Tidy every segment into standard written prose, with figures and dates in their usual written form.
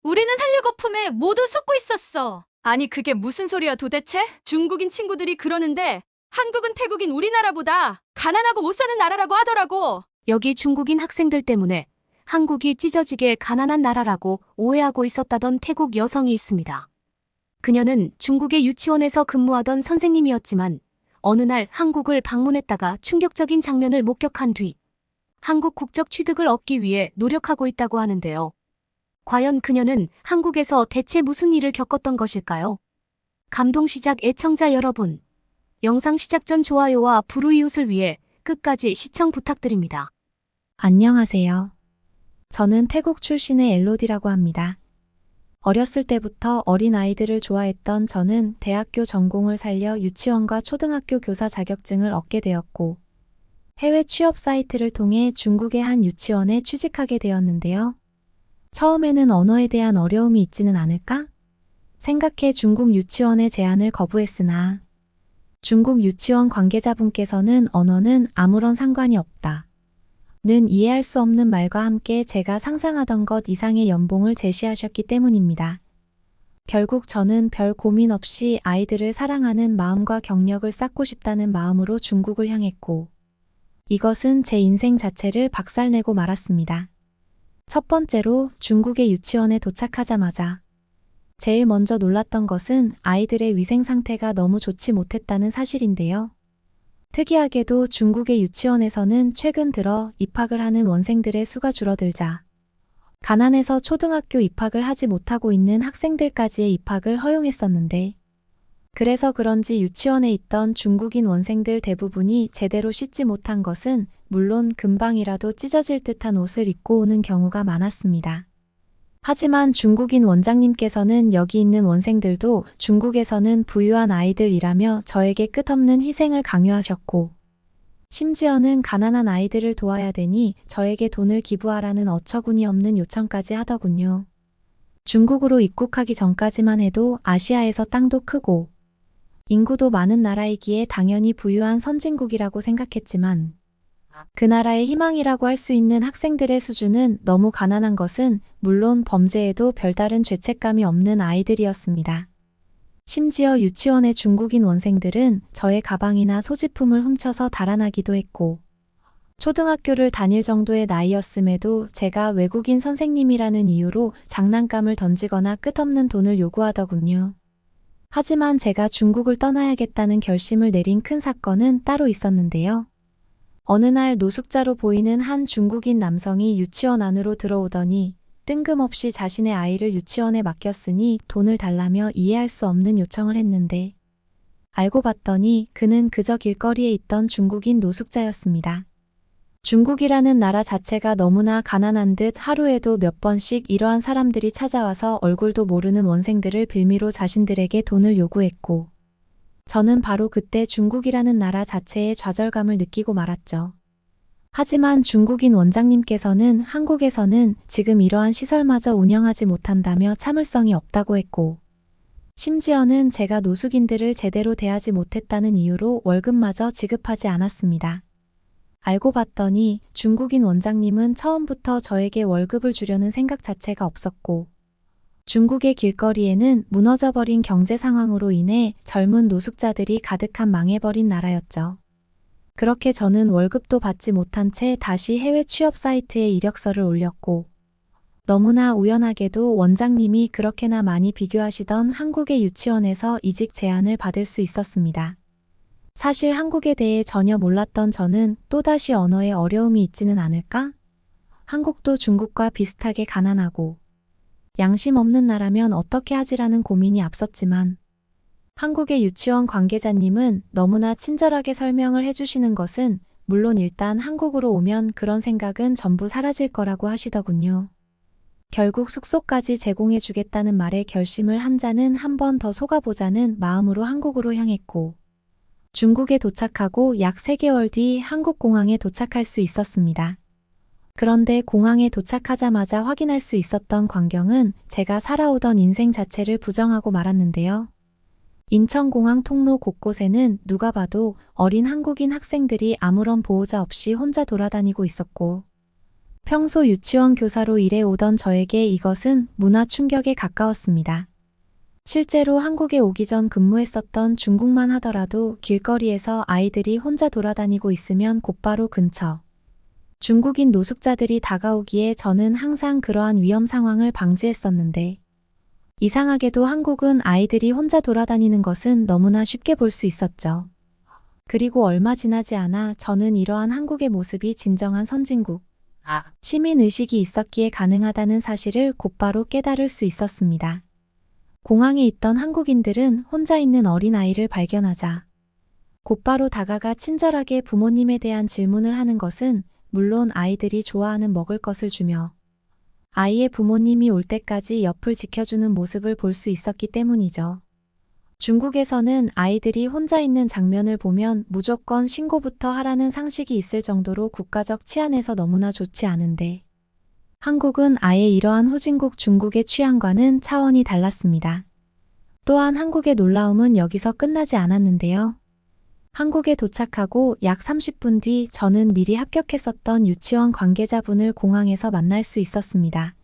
우리는 한류 거품에 모두 속고 있었어. 아니 그게 무슨 소리야 도대체? 중국인 친구들이 그러는데 한국은 태국인 우리나라보다 가난하고 못 사는 나라라고 하더라고. 여기 중국인 학생들 때문에 한국이 찢어지게 가난한 나라라고 오해하고 있었다던 태국 여성이 있습니다. 그녀는 중국의 유치원에서 근무하던 선생님이었지만 어느 날 한국을 방문했다가 충격적인 장면을 목격한 뒤 한국 국적 취득을 얻기 위해 노력하고 있다고 하는데요. 과연 그녀는 한국에서 대체 무슨 일을 겪었던 것일까요? 감동시작 애청자 여러분, 영상 시작 전 좋아요와 불우이웃을 위해 끝까지 시청 부탁드립니다. 안녕하세요. 저는 태국 출신의 엘로디라고 합니다. 어렸을 때부터 어린아이들을 좋아했던 저는 대학교 전공을 살려 유치원과 초등학교 교사 자격증을 얻게 되었고 해외 취업 사이트를 통해 중국의 한 유치원에 취직하게 되었는데요. 처음에는 언어에 대한 어려움이 있지는 않을까? 생각해 중국 유치원의 제안을 거부했으나 중국 유치원 관계자분께서는 언어는 아무런 상관이 없다. 는 이해할 수 없는 말과 함께 제가 상상하던 것 이상의 연봉을 제시하셨기 때문입니다. 결국 저는 별 고민 없이 아이들을 사랑하는 마음과 경력을 쌓고 싶다는 마음으로 중국을 향했고 이것은 제 인생 자체를 박살내고 말았습니다. 첫 번째로 중국의 유치원에 도착하자마자 제일 먼저 놀랐던 것은 아이들의 위생 상태가 너무 좋지 못했다는 사실인데요. 특이하게도 중국의 유치원에서는 최근 들어 입학을 하는 원생들의 수가 줄어들자 가난해서 초등학교 입학을 하지 못하고 있는 학생들까지의 입학을 허용했었는데 그래서 그런지 유치원에 있던 중국인 원생들 대부분이 제대로 씻지 못한 것은 물론 금방이라도 찢어질 듯한 옷을 입고 오는 경우가 많았습니다. 하지만 중국인 원장님께서는 여기 있는 원생들도 중국에서는 부유한 아이들이라며 저에게 끝없는 희생을 강요하셨고 심지어는 가난한 아이들을 도와야 되니 저에게 돈을 기부하라는 어처구니 없는 요청까지 하더군요. 중국으로 입국하기 전까지만 해도 아시아에서 땅도 크고 인구도 많은 나라이기에 당연히 부유한 선진국이라고 생각했지만 그 나라의 희망이라고 할 수 있는 학생들의 수준은 너무 가난한 것은 물론 범죄에도 별다른 죄책감이 없는 아이들이었습니다. 심지어 유치원의 중국인 원생들은 저의 가방이나 소지품을 훔쳐서 달아나기도 했고 초등학교를 다닐 정도의 나이였음에도 제가 외국인 선생님이라는 이유로 장난감을 던지거나 끝없는 돈을 요구하더군요. 하지만 제가 중국을 떠나야겠다는 결심을 내린 큰 사건은 따로 있었는데요. 어느 날 노숙자로 보이는 한 중국인 남성이 유치원 안으로 들어오더니 뜬금없이 자신의 아이를 유치원에 맡겼으니 돈을 달라며 이해할 수 없는 요청을 했는데 알고 봤더니 그는 그저 길거리에 있던 중국인 노숙자였습니다. 중국이라는 나라 자체가 너무나 가난한 듯 하루에도 몇 번씩 이러한 사람들이 찾아와서 얼굴도 모르는 원생들을 빌미로 자신들에게 돈을 요구했고 저는 바로 그때 중국이라는 나라 자체의 좌절감을 느끼고 말았죠. 하지만 중국인 원장님께서는 한국에서는 지금 이러한 시설마저 운영하지 못한다며 참을성이 없다고 했고 심지어는 제가 노숙인들을 제대로 대하지 못했다는 이유로 월급마저 지급하지 않았습니다. 알고 봤더니 중국인 원장님은 처음부터 저에게 월급을 주려는 생각 자체가 없었고 중국의 길거리에는 무너져버린 경제 상황으로 인해 젊은 노숙자들이 가득한 망해버린 나라였죠. 그렇게 저는 월급도 받지 못한 채 다시 해외 취업 사이트에 이력서를 올렸고 너무나 우연하게도 원장님이 그렇게나 많이 비교하시던 한국의 유치원에서 이직 제안을 받을 수 있었습니다. 사실 한국에 대해 전혀 몰랐던 저는 또다시 언어에 어려움이 있지는 않을까? 한국도 중국과 비슷하게 가난하고 양심 없는 나라면 어떻게 하지라는 고민이 앞섰지만 한국의 유치원 관계자님은 너무나 친절하게 설명을 해주시는 것은 물론 일단 한국으로 오면 그런 생각은 전부 사라질 거라고 하시더군요. 결국 숙소까지 제공해 주겠다는 말에 결심을 한 자는 한 번 더 속아보자는 마음으로 한국으로 향했고 중국에 도착하고 약 3개월 뒤 한국 공항에 도착할 수 있었습니다. 그런데 공항에 도착하자마자 확인할 수 있었던 광경은 제가 살아오던 인생 자체를 부정하고 말았는데요. 인천공항 통로 곳곳에는 누가 봐도 어린 한국인 학생들이 아무런 보호자 없이 혼자 돌아다니고 있었고 평소 유치원 교사로 일해오던 저에게 이것은 문화 충격에 가까웠습니다. 실제로 한국에 오기 전 근무했었던 중국만 하더라도 길거리에서 아이들이 혼자 돌아다니고 있으면 곧바로 근처 중국인 노숙자들이 다가오기에 저는 항상 그러한 위험 상황을 방지했었는데 이상하게도 한국은 아이들이 혼자 돌아다니는 것은 너무나 쉽게 볼 수 있었죠. 그리고 얼마 지나지 않아 저는 이러한 한국의 모습이 진정한 선진국, 시민의식이 있었기에 가능하다는 사실을 곧바로 깨달을 수 있었습니다. 공항에 있던 한국인들은 혼자 있는 어린아이를 발견하자 곧바로 다가가 친절하게 부모님에 대한 질문을 하는 것은 물론 아이들이 좋아하는 먹을 것을 주며 아이의 부모님이 올 때까지 옆을 지켜주는 모습을 볼 수 있었기 때문이죠. 중국에서는 아이들이 혼자 있는 장면을 보면 무조건 신고부터 하라는 상식이 있을 정도로 국가적 치안에서 너무나 좋지 않은데 한국은 아예 이러한 후진국 중국의 취향과는 차원이 달랐습니다. 또한 한국의 놀라움은 여기서 끝나지 않았는데요. 한국에 도착하고 약 30분 뒤 저는 미리 합격했었던 유치원 관계자분을 공항에서 만날 수 있었습니다.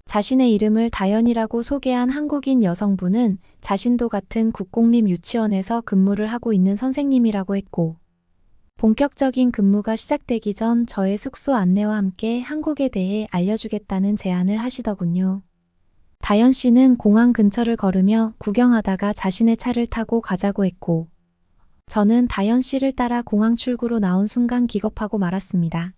자신의 이름을 다연이라고 소개한 한국인 여성분은 자신도 같은 국공립 유치원에서 근무를 하고 있는 선생님이라고 했고 본격적인 근무가 시작되기 전 저의 숙소 안내와 함께 한국에 대해 알려주겠다는 제안을 하시더군요. 다연 씨는 공항 근처를 걸으며 구경하다가 자신의 차를 타고 가자고 했고 저는 다연 씨를 따라 공항 출구로 나온 순간 기겁하고 말았습니다.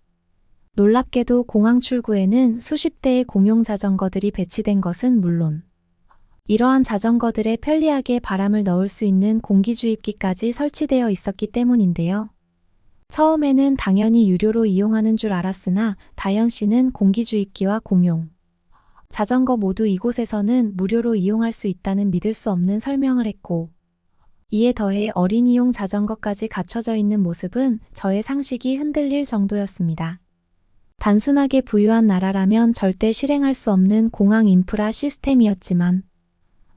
놀랍게도 공항 출구에는 수십 대의 공용 자전거들이 배치된 것은 물론 이러한 자전거들에 편리하게 바람을 넣을 수 있는 공기주입기까지 설치되어 있었기 때문인데요. 처음에는 당연히 유료로 이용하는 줄 알았으나 다연 씨는 공기주입기와 공용 자전거 모두 이곳에서는 무료로 이용할 수 있다는 믿을 수 없는 설명을 했고 이에 더해 어린이용 자전거까지 갖춰져 있는 모습은 저의 상식이 흔들릴 정도였습니다. 단순하게 부유한 나라라면 절대 실행할 수 없는 공항 인프라 시스템이었지만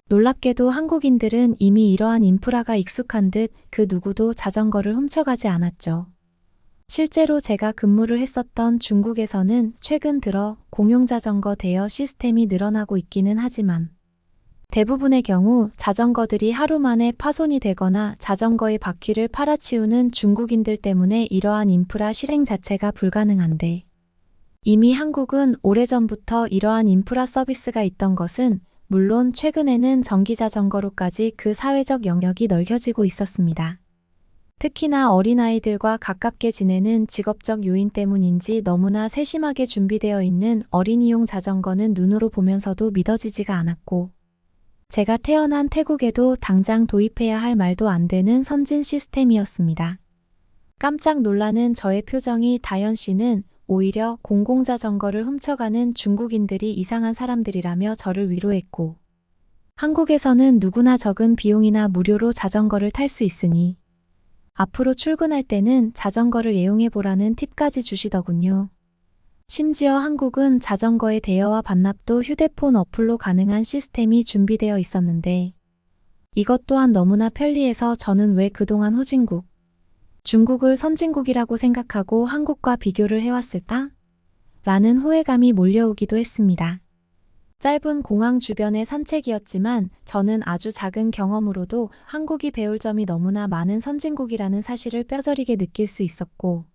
놀랍게도 한국인들은 이미 이러한 인프라가 익숙한 듯 그 누구도 자전거를 훔쳐가지 않았죠. 실제로 제가 근무를 했었던 중국에서는 최근 들어 공용자전거 대여 시스템이 늘어나고 있기는 하지만 대부분의 경우 자전거들이 하루 만에 파손이 되거나 자전거의 바퀴를 팔아치우는 중국인들 때문에 이러한 인프라 실행 자체가 불가능한데 이미 한국은 오래전부터 이러한 인프라 서비스가 있던 것은 물론 최근에는 전기자전거로까지 그 사회적 영역이 넓혀지고 있었습니다. 특히나 어린아이들과 가깝게 지내는 직업적 요인 때문인지 너무나 세심하게 준비되어 있는 어린이용 자전거는 눈으로 보면서도 믿어지지가 않았고 제가 태어난 태국에도 당장 도입해야 할 말도 안 되는 선진 시스템이었습니다. 깜짝 놀라는 저의 표정이 다연 씨는 오히려 공공자전거를 훔쳐가는 중국인들이 이상한 사람들이라며 저를 위로했고 한국에서는 누구나 적은 비용이나 무료로 자전거를 탈 수 있으니 앞으로 출근할 때는 자전거를 이용해보라는 팁까지 주시더군요. 심지어 한국은 자전거의 대여와 반납도 휴대폰 어플로 가능한 시스템이 준비되어 있었는데 이것 또한 너무나 편리해서 저는 왜 그동안 후진국, 중국을 선진국이라고 생각하고 한국과 비교를 해왔을까? 라는 후회감이 몰려오기도 했습니다. 짧은 공항 주변의 산책이었지만 저는 아주 작은 경험으로도 한국이 배울 점이 너무나 많은 선진국이라는 사실을 뼈저리게 느낄 수 있었고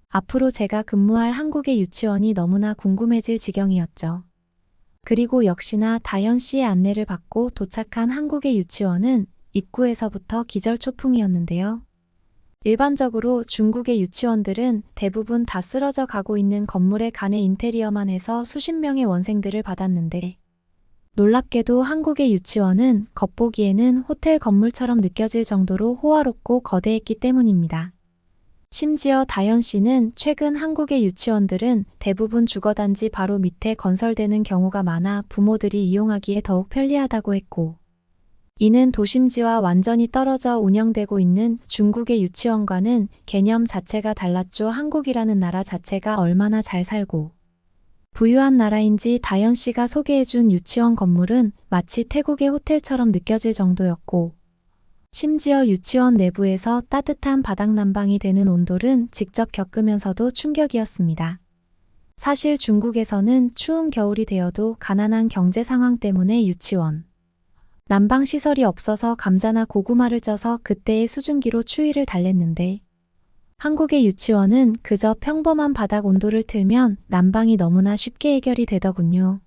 앞으로 제가 근무할 한국의 유치원이 너무나 궁금해질 지경이었죠. 그리고 역시나 다연 씨의 안내를 받고 도착한 한국의 유치원은 입구에서부터 기절초풍이었는데요. 일반적으로 중국의 유치원들은 대부분 다 쓰러져 가고 있는 건물의 간의 인테리어만 해서 수십 명의 원생들을 받았는데 놀랍게도 한국의 유치원은 겉보기에는 호텔 건물처럼 느껴질 정도로 호화롭고 거대했기 때문입니다. 심지어 다연 씨는 최근 한국의 유치원들은 대부분 주거단지 바로 밑에 건설되는 경우가 많아 부모들이 이용하기에 더욱 편리하다고 했고 이는 도심지와 완전히 떨어져 운영되고 있는 중국의 유치원과는 개념 자체가 달랐죠. 한국이라는 나라 자체가 얼마나 잘 살고 부유한 나라인지 다연 씨가 소개해준 유치원 건물은 마치 태국의 호텔처럼 느껴질 정도였고 심지어 유치원 내부에서 따뜻한 바닥난방이 되는 온돌은 직접 겪으면서도 충격이었습니다. 사실 중국에서는 추운 겨울이 되어도 가난한 경제 상황 때문에 유치원, 난방 시설이 없어서 감자나 고구마를 쪄서 그때의 수증기로 추위를 달랬는데 한국의 유치원은 그저 평범한 바닥 온도를 틀면 난방이 너무나 쉽게 해결이 되더군요.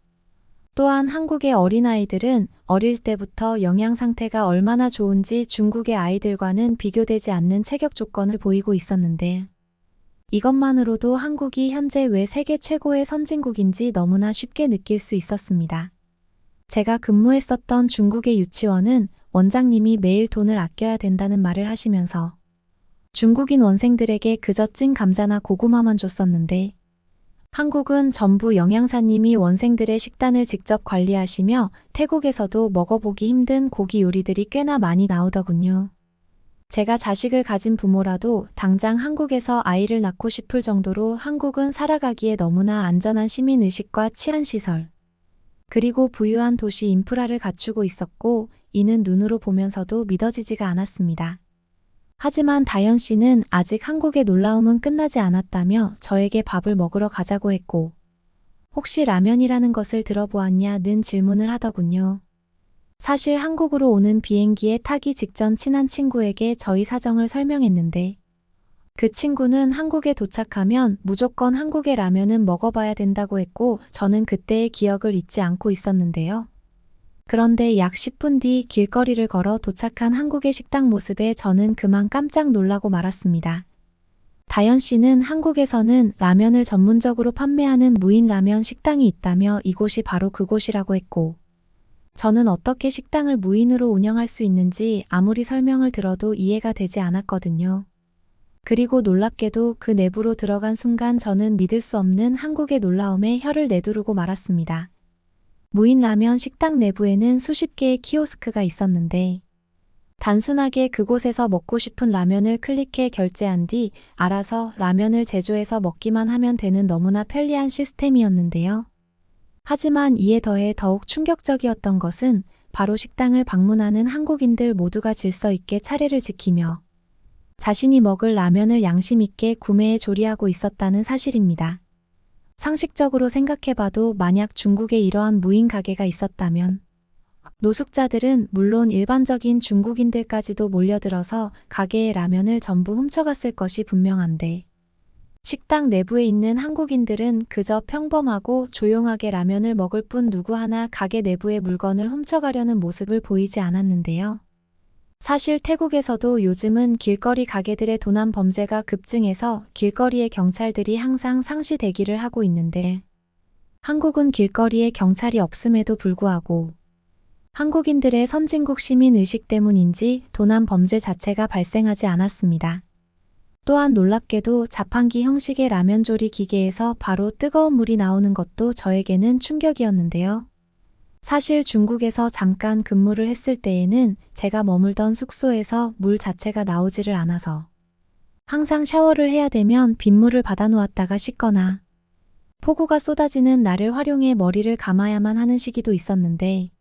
또한 한국의 어린아이들은 어릴 때부터 영양 상태가 얼마나 좋은지 중국의 아이들과는 비교되지 않는 체격 조건을 보이고 있었는데 이것만으로도 한국이 현재 왜 세계 최고의 선진국인지 너무나 쉽게 느낄 수 있었습니다. 제가 근무했었던 중국의 유치원은 원장님이 매일 돈을 아껴야 된다는 말을 하시면서 중국인 원생들에게 그저 찐 감자나 고구마만 줬었는데 한국은 전부 영양사님이 원생들의 식단을 직접 관리하시며 태국에서도 먹어보기 힘든 고기 요리들이 꽤나 많이 나오더군요. 제가 자식을 가진 부모라도 당장 한국에서 아이를 낳고 싶을 정도로 한국은 살아가기에 너무나 안전한 시민의식과 치안 시설, 그리고 부유한 도시 인프라를 갖추고 있었고 이는 눈으로 보면서도 믿어지지가 않았습니다. 하지만 다현 씨는 아직 한국의 놀라움은 끝나지 않았다며 저에게 밥을 먹으러 가자고 했고 혹시 라면이라는 것을 들어보았냐는 질문을 하더군요. 사실 한국으로 오는 비행기에 타기 직전 친한 친구에게 저희 사정을 설명했는데 그 친구는 한국에 도착하면 무조건 한국의 라면은 먹어봐야 된다고 했고 저는 그때의 기억을 잊지 않고 있었는데요. 그런데 약 10분 뒤 길거리를 걸어 도착한 한국의 식당 모습에 저는 그만 깜짝 놀라고 말았습니다. 다현 씨는 한국에서는 라면을 전문적으로 판매하는 무인 라면 식당이 있다며 이곳이 바로 그곳이라고 했고 저는 어떻게 식당을 무인으로 운영할 수 있는지 아무리 설명을 들어도 이해가 되지 않았거든요. 그리고 놀랍게도 그 내부로 들어간 순간 저는 믿을 수 없는 한국의 놀라움에 혀를 내두르고 말았습니다. 무인 라면 식당 내부에는 수십 개의 키오스크가 있었는데 단순하게 그곳에서 먹고 싶은 라면을 클릭해 결제한 뒤 알아서 라면을 제조해서 먹기만 하면 되는 너무나 편리한 시스템이었는데요. 하지만 이에 더해 더욱 충격적이었던 것은 바로 식당을 방문하는 한국인들 모두가 질서 있게 차례를 지키며 자신이 먹을 라면을 양심 있게 구매해 조리하고 있었다는 사실입니다. 상식적으로 생각해봐도 만약 중국에 이러한 무인 가게가 있었다면 노숙자들은 물론 일반적인 중국인들까지도 몰려들어서 가게의 라면을 전부 훔쳐갔을 것이 분명한데 식당 내부에 있는 한국인들은 그저 평범하고 조용하게 라면을 먹을 뿐 누구 하나 가게 내부의 물건을 훔쳐가려는 모습을 보이지 않았는데요. 사실 태국에서도 요즘은 길거리 가게들의 도난 범죄가 급증해서 길거리에 경찰들이 항상 상시 대기를 하고 있는데 한국은 길거리에 경찰이 없음에도 불구하고 한국인들의 선진국 시민 의식 때문인지 도난 범죄 자체가 발생하지 않았습니다. 또한 놀랍게도 자판기 형식의 라면 조리 기계에서 바로 뜨거운 물이 나오는 것도 저에게는 충격이었는데요. 사실 중국에서 잠깐 근무를 했을 때에는 제가 머물던 숙소에서 물 자체가 나오지를 않아서 항상 샤워를 해야 되면 빗물을 받아놓았다가 씻거나 폭우가 쏟아지는 날을 활용해 머리를 감아야만 하는 시기도 있었는데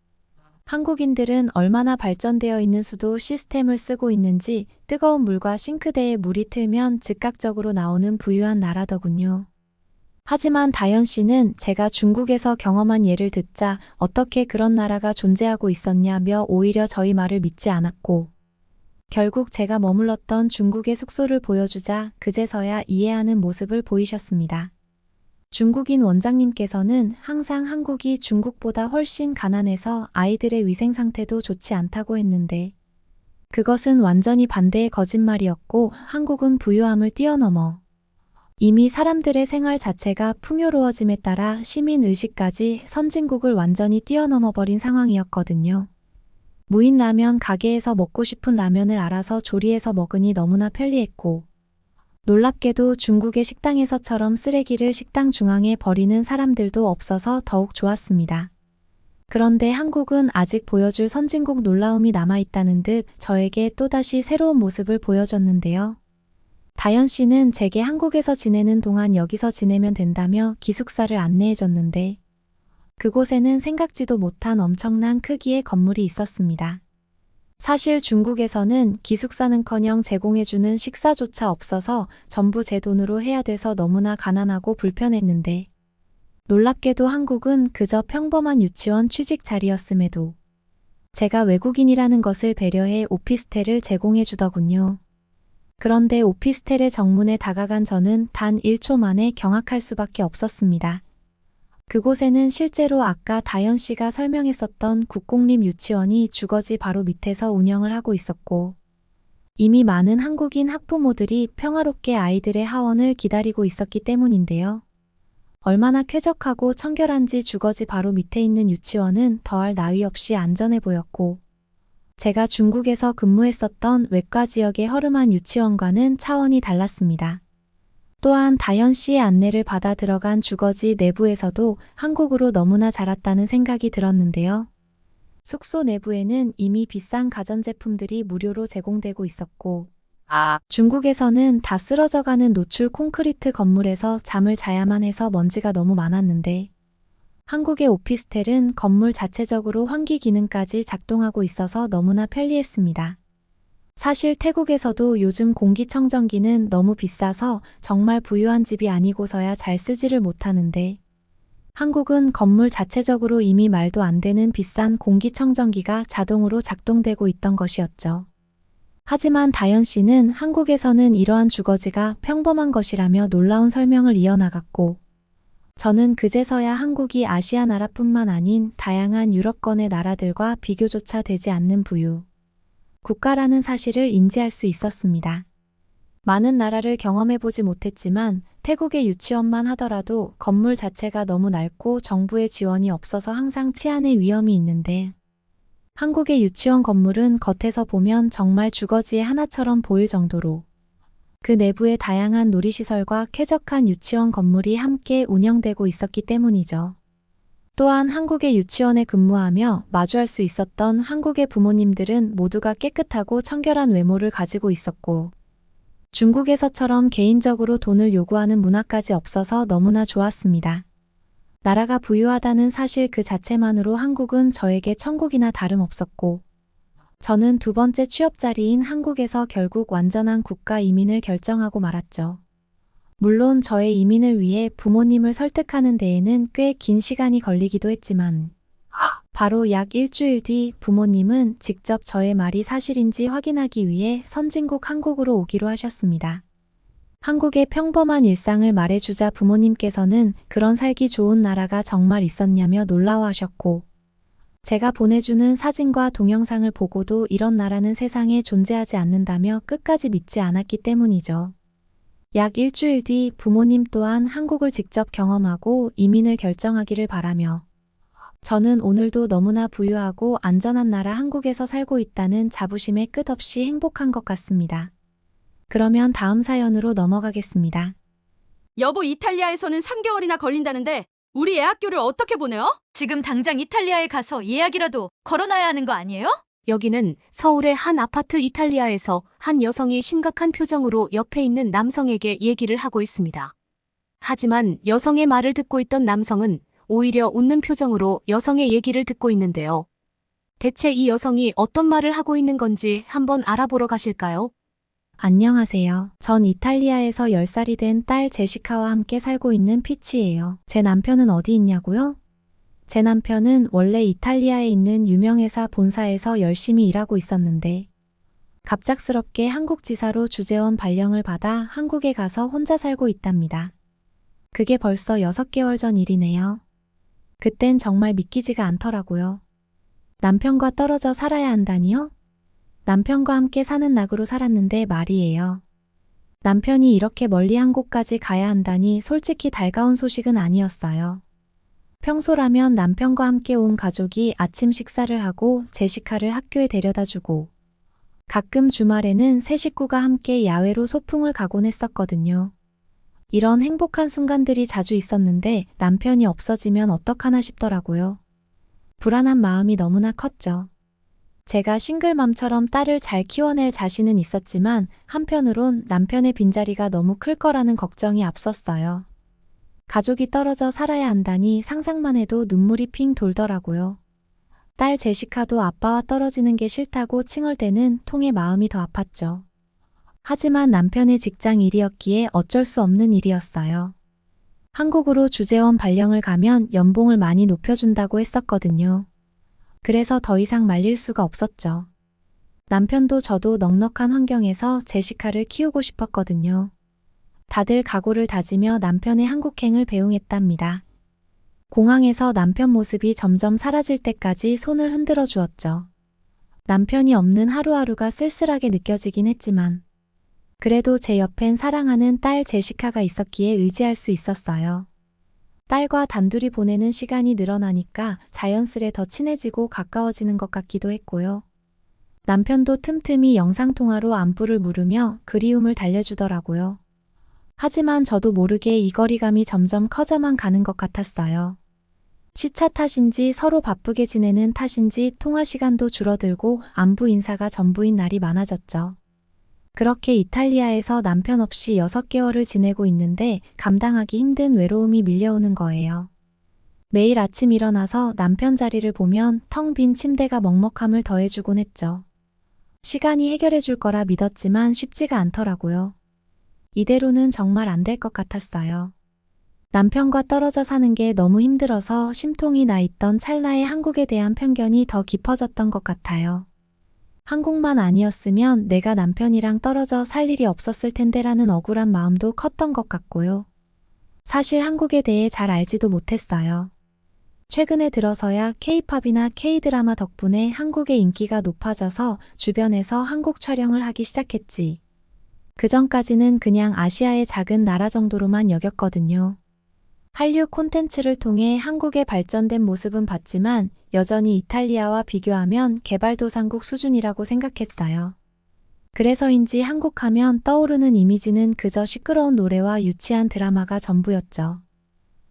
한국인들은 얼마나 발전되어 있는 수도 시스템을 쓰고 있는지 뜨거운 물과 싱크대에 물이 틀면 즉각적으로 나오는 부유한 나라더군요. 하지만 다현 씨는 제가 중국에서 경험한 예를 듣자 어떻게 그런 나라가 존재하고 있었냐며 오히려 저희 말을 믿지 않았고 결국 제가 머물렀던 중국의 숙소를 보여주자 그제서야 이해하는 모습을 보이셨습니다. 중국인 원장님께서는 항상 한국이 중국보다 훨씬 가난해서 아이들의 위생 상태도 좋지 않다고 했는데 그것은 완전히 반대의 거짓말이었고 한국은 부유함을 뛰어넘어 이미 사람들의 생활 자체가 풍요로워짐에 따라 시민의식까지 선진국을 완전히 뛰어넘어버린 상황이었거든요. 무인 라면 가게에서 먹고 싶은 라면을 알아서 조리해서 먹으니 너무나 편리했고 놀랍게도 중국의 식당에서처럼 쓰레기를 식당 중앙에 버리는 사람들도 없어서 더욱 좋았습니다. 그런데 한국은 아직 보여줄 선진국 놀라움이 남아있다는 듯 저에게 또다시 새로운 모습을 보여줬는데요. 다현 씨는 제게 한국에서 지내는 동안 여기서 지내면 된다며 기숙사를 안내해줬는데 그곳에는 생각지도 못한 엄청난 크기의 건물이 있었습니다. 사실 중국에서는 기숙사는커녕 제공해주는 식사조차 없어서 전부 제 돈으로 해야 돼서 너무나 가난하고 불편했는데 놀랍게도 한국은 그저 평범한 유치원 취직 자리였음에도 제가 외국인이라는 것을 배려해 오피스텔을 제공해 주더군요. 그런데 오피스텔의 정문에 다가간 저는 단 1초 만에 경악할 수밖에 없었습니다. 그곳에는 실제로 아까 다현 씨가 설명했었던 국공립 유치원이 주거지 바로 밑에서 운영을 하고 있었고, 이미 많은 한국인 학부모들이 평화롭게 아이들의 하원을 기다리고 있었기 때문인데요. 얼마나 쾌적하고 청결한지 주거지 바로 밑에 있는 유치원은 더할 나위 없이 안전해 보였고, 제가 중국에서 근무했었던 외과 지역의 허름한 유치원과는 차원이 달랐습니다. 또한 다현 씨의 안내를 받아 들어간 주거지 내부에서도 한국으로 너무나 자랐다는 생각이 들었는데요. 숙소 내부에는 이미 비싼 가전제품들이 무료로 제공되고 있었고, 중국에서는 다 쓰러져가는 노출 콘크리트 건물에서 잠을 자야만 해서 먼지가 너무 많았는데, 한국의 오피스텔은 건물 자체적으로 환기 기능까지 작동하고 있어서 너무나 편리했습니다. 사실 태국에서도 요즘 공기청정기는 너무 비싸서 정말 부유한 집이 아니고서야 잘 쓰지를 못하는데, 한국은 건물 자체적으로 이미 말도 안 되는 비싼 공기청정기가 자동으로 작동되고 있던 것이었죠. 하지만 다현 씨는 한국에서는 이러한 주거지가 평범한 것이라며 놀라운 설명을 이어나갔고, 저는 그제서야 한국이 아시아 나라뿐만 아닌 다양한 유럽권의 나라들과 비교조차 되지 않는 부유 국가라는 사실을 인지할 수 있었습니다. 많은 나라를 경험해보지 못했지만 태국의 유치원만 하더라도 건물 자체가 너무 낡고 정부의 지원이 없어서 항상 치안의 위험이 있는데, 한국의 유치원 건물은 겉에서 보면 정말 주거지의 하나처럼 보일 정도로 그 내부에 다양한 놀이시설과 쾌적한 유치원 건물이 함께 운영되고 있었기 때문이죠. 또한 한국의 유치원에 근무하며 마주할 수 있었던 한국의 부모님들은 모두가 깨끗하고 청결한 외모를 가지고 있었고, 중국에서처럼 개인적으로 돈을 요구하는 문화까지 없어서 너무나 좋았습니다. 나라가 부유하다는 사실 그 자체만으로 한국은 저에게 천국이나 다름없었고, 저는 두 번째 취업 자리인 한국에서 결국 완전한 국가 이민을 결정하고 말았죠. 물론 저의 이민을 위해 부모님을 설득하는 데에는 꽤 긴 시간이 걸리기도 했지만, 바로 약 일주일 뒤 부모님은 직접 저의 말이 사실인지 확인하기 위해 선진국 한국으로 오기로 하셨습니다. 한국의 평범한 일상을 말해주자 부모님께서는 그런 살기 좋은 나라가 정말 있었냐며 놀라워하셨고, 제가 보내주는 사진과 동영상을 보고도 이런 나라는 세상에 존재하지 않는다며 끝까지 믿지 않았기 때문이죠. 약 일주일 뒤 부모님 또한 한국을 직접 경험하고 이민을 결정하기를 바라며, 저는 오늘도 너무나 부유하고 안전한 나라 한국에서 살고 있다는 자부심에 끝없이 행복한 것 같습니다. 그러면 다음 사연으로 넘어가겠습니다. 여보, 이탈리아에서는 3개월이나 걸린다는데 우리 애 학교를 어떻게 보내요? 지금 당장 이탈리아에 가서 예약이라도 걸어놔야 하는 거 아니에요? 여기는 서울의 한 아파트 이탈리아에서 한 여성이 심각한 표정으로 옆에 있는 남성에게 얘기를 하고 있습니다. 하지만 여성의 말을 듣고 있던 남성은 오히려 웃는 표정으로 여성의 얘기를 듣고 있는데요. 대체 이 여성이 어떤 말을 하고 있는 건지 한번 알아보러 가실까요? 안녕하세요. 전 이탈리아에서 10살이 된 딸 제시카와 함께 살고 있는 피치예요. 제 남편은 어디 있냐고요? 제 남편은 원래 이탈리아에 있는 유명 회사 본사에서 열심히 일하고 있었는데, 갑작스럽게 한국 지사로 주재원 발령을 받아 한국에 가서 혼자 살고 있답니다. 그게 벌써 6개월 전 일이네요. 그땐 정말 믿기지가 않더라고요. 남편과 떨어져 살아야 한다니요? 남편과 함께 사는 낙으로 살았는데 말이에요. 남편이 이렇게 멀리 한국까지 가야 한다니 솔직히 달가운 소식은 아니었어요. 평소라면 남편과 함께 온 가족이 아침 식사를 하고 제시카를 학교에 데려다주고, 가끔 주말에는 세 식구가 함께 야외로 소풍을 가곤 했었거든요. 이런 행복한 순간들이 자주 있었는데 남편이 없어지면 어떡하나 싶더라고요. 불안한 마음이 너무나 컸죠. 제가 싱글맘처럼 딸을 잘 키워낼 자신은 있었지만 한편으론 남편의 빈자리가 너무 클 거라는 걱정이 앞섰어요. 가족이 떨어져 살아야 한다니 상상만 해도 눈물이 핑 돌더라고요. 딸 제시카도 아빠와 떨어지는 게 싫다고 칭얼대는 통의 마음이 더 아팠죠. 하지만 남편의 직장 일이었기에 어쩔 수 없는 일이었어요. 한국으로 주재원 발령을 가면 연봉을 많이 높여준다고 했었거든요. 그래서 더 이상 말릴 수가 없었죠. 남편도 저도 넉넉한 환경에서 제시카를 키우고 싶었거든요. 다들 각오를 다지며 남편의 한국행을 배웅했답니다. 공항에서 남편 모습이 점점 사라질 때까지 손을 흔들어 주었죠. 남편이 없는 하루하루가 쓸쓸하게 느껴지긴 했지만 그래도 제 옆엔 사랑하는 딸 제시카가 있었기에 의지할 수 있었어요. 딸과 단둘이 보내는 시간이 늘어나니까 자연스레 더 친해지고 가까워지는 것 같기도 했고요. 남편도 틈틈이 영상통화로 안부를 물으며 그리움을 달래주더라고요. 하지만 저도 모르게 이 거리감이 점점 커져만 가는 것 같았어요. 시차 탓인지 서로 바쁘게 지내는 탓인지 통화 시간도 줄어들고 안부 인사가 전부인 날이 많아졌죠. 그렇게 이탈리아에서 남편 없이 6개월을 지내고 있는데 감당하기 힘든 외로움이 밀려오는 거예요. 매일 아침 일어나서 남편 자리를 보면 텅 빈 침대가 먹먹함을 더해주곤 했죠. 시간이 해결해 줄 거라 믿었지만 쉽지가 않더라고요. 이대로는 정말 안 될 것 같았어요. 남편과 떨어져 사는 게 너무 힘들어서 심통이 나 있던 찰나에 한국에 대한 편견이 더 깊어졌던 것 같아요. 한국만 아니었으면 내가 남편이랑 떨어져 살 일이 없었을 텐데라는 억울한 마음도 컸던 것 같고요. 사실 한국에 대해 잘 알지도 못했어요. 최근에 들어서야 K-팝이나 K-드라마 덕분에 한국의 인기가 높아져서 주변에서 한국 촬영을 하기 시작했지. 그전까지는 그냥 아시아의 작은 나라 정도로만 여겼거든요. 한류 콘텐츠를 통해 한국의 발전된 모습은 봤지만 여전히 이탈리아와 비교하면 개발도상국 수준이라고 생각했어요. 그래서인지 한국하면 떠오르는 이미지는 그저 시끄러운 노래와 유치한 드라마가 전부였죠.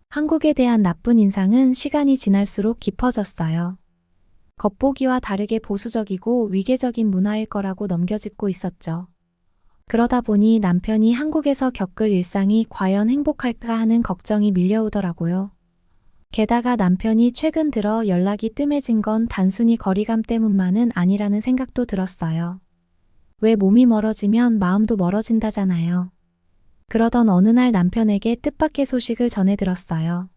한국에 대한 나쁜 인상은 시간이 지날수록 깊어졌어요. 겉보기와 다르게 보수적이고 위계적인 문화일 거라고 넘겨짚고 있었죠. 그러다 보니 남편이 한국에서 겪을 일상이 과연 행복할까 하는 걱정이 밀려오더라고요. 게다가 남편이 최근 들어 연락이 뜸해진 건 단순히 거리감 때문만은 아니라는 생각도 들었어요. 왜 몸이 멀어지면 마음도 멀어진다잖아요. 그러던 어느 날 남편에게 뜻밖의 소식을 전해 들었어요.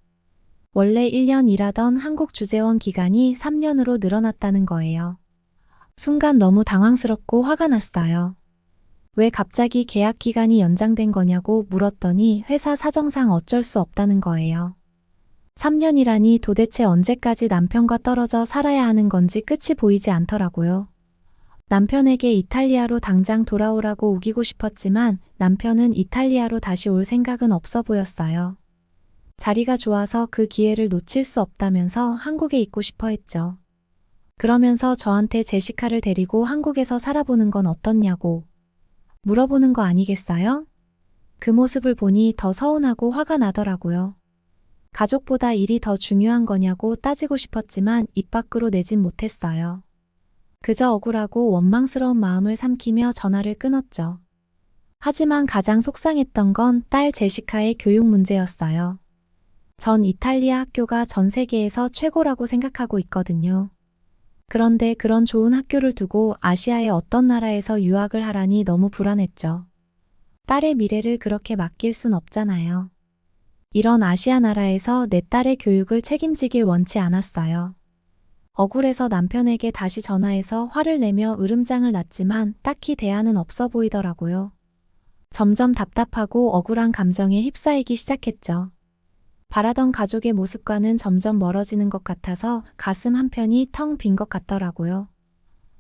원래 1년 일하던 한국 주재원 기간이 3년으로 늘어났다는 거예요. 순간 너무 당황스럽고 화가 났어요. 왜 갑자기 계약 기간이 연장된 거냐고 물었더니 회사 사정상 어쩔 수 없다는 거예요. 3년이라니 도대체 언제까지 남편과 떨어져 살아야 하는 건지 끝이 보이지 않더라고요. 남편에게 이탈리아로 당장 돌아오라고 우기고 싶었지만 남편은 이탈리아로 다시 올 생각은 없어 보였어요. 자리가 좋아서 그 기회를 놓칠 수 없다면서 한국에 있고 싶어 했죠. 그러면서 저한테 제시카를 데리고 한국에서 살아보는 건 어떻냐고 물어보는 거 아니겠어요? 그 모습을 보니 더 서운하고 화가 나더라고요. 가족보다 일이 더 중요한 거냐고 따지고 싶었지만 입 밖으로 내진 못했어요. 그저 억울하고 원망스러운 마음을 삼키며 전화를 끊었죠. 하지만 가장 속상했던 건 딸 제시카의 교육 문제였어요. 전 이탈리아 학교가 전 세계에서 최고라고 생각하고 있거든요. 그런데 그런 좋은 학교를 두고 아시아의 어떤 나라에서 유학을 하라니 너무 불안했죠. 딸의 미래를 그렇게 맡길 순 없잖아요. 이런 아시아 나라에서 내 딸의 교육을 책임지길 원치 않았어요. 억울해서 남편에게 다시 전화해서 화를 내며 으름장을 놨지만 딱히 대안은 없어 보이더라고요. 점점 답답하고 억울한 감정에 휩싸이기 시작했죠. 바라던 가족의 모습과는 점점 멀어지는 것 같아서 가슴 한편이 텅 빈 것 같더라고요.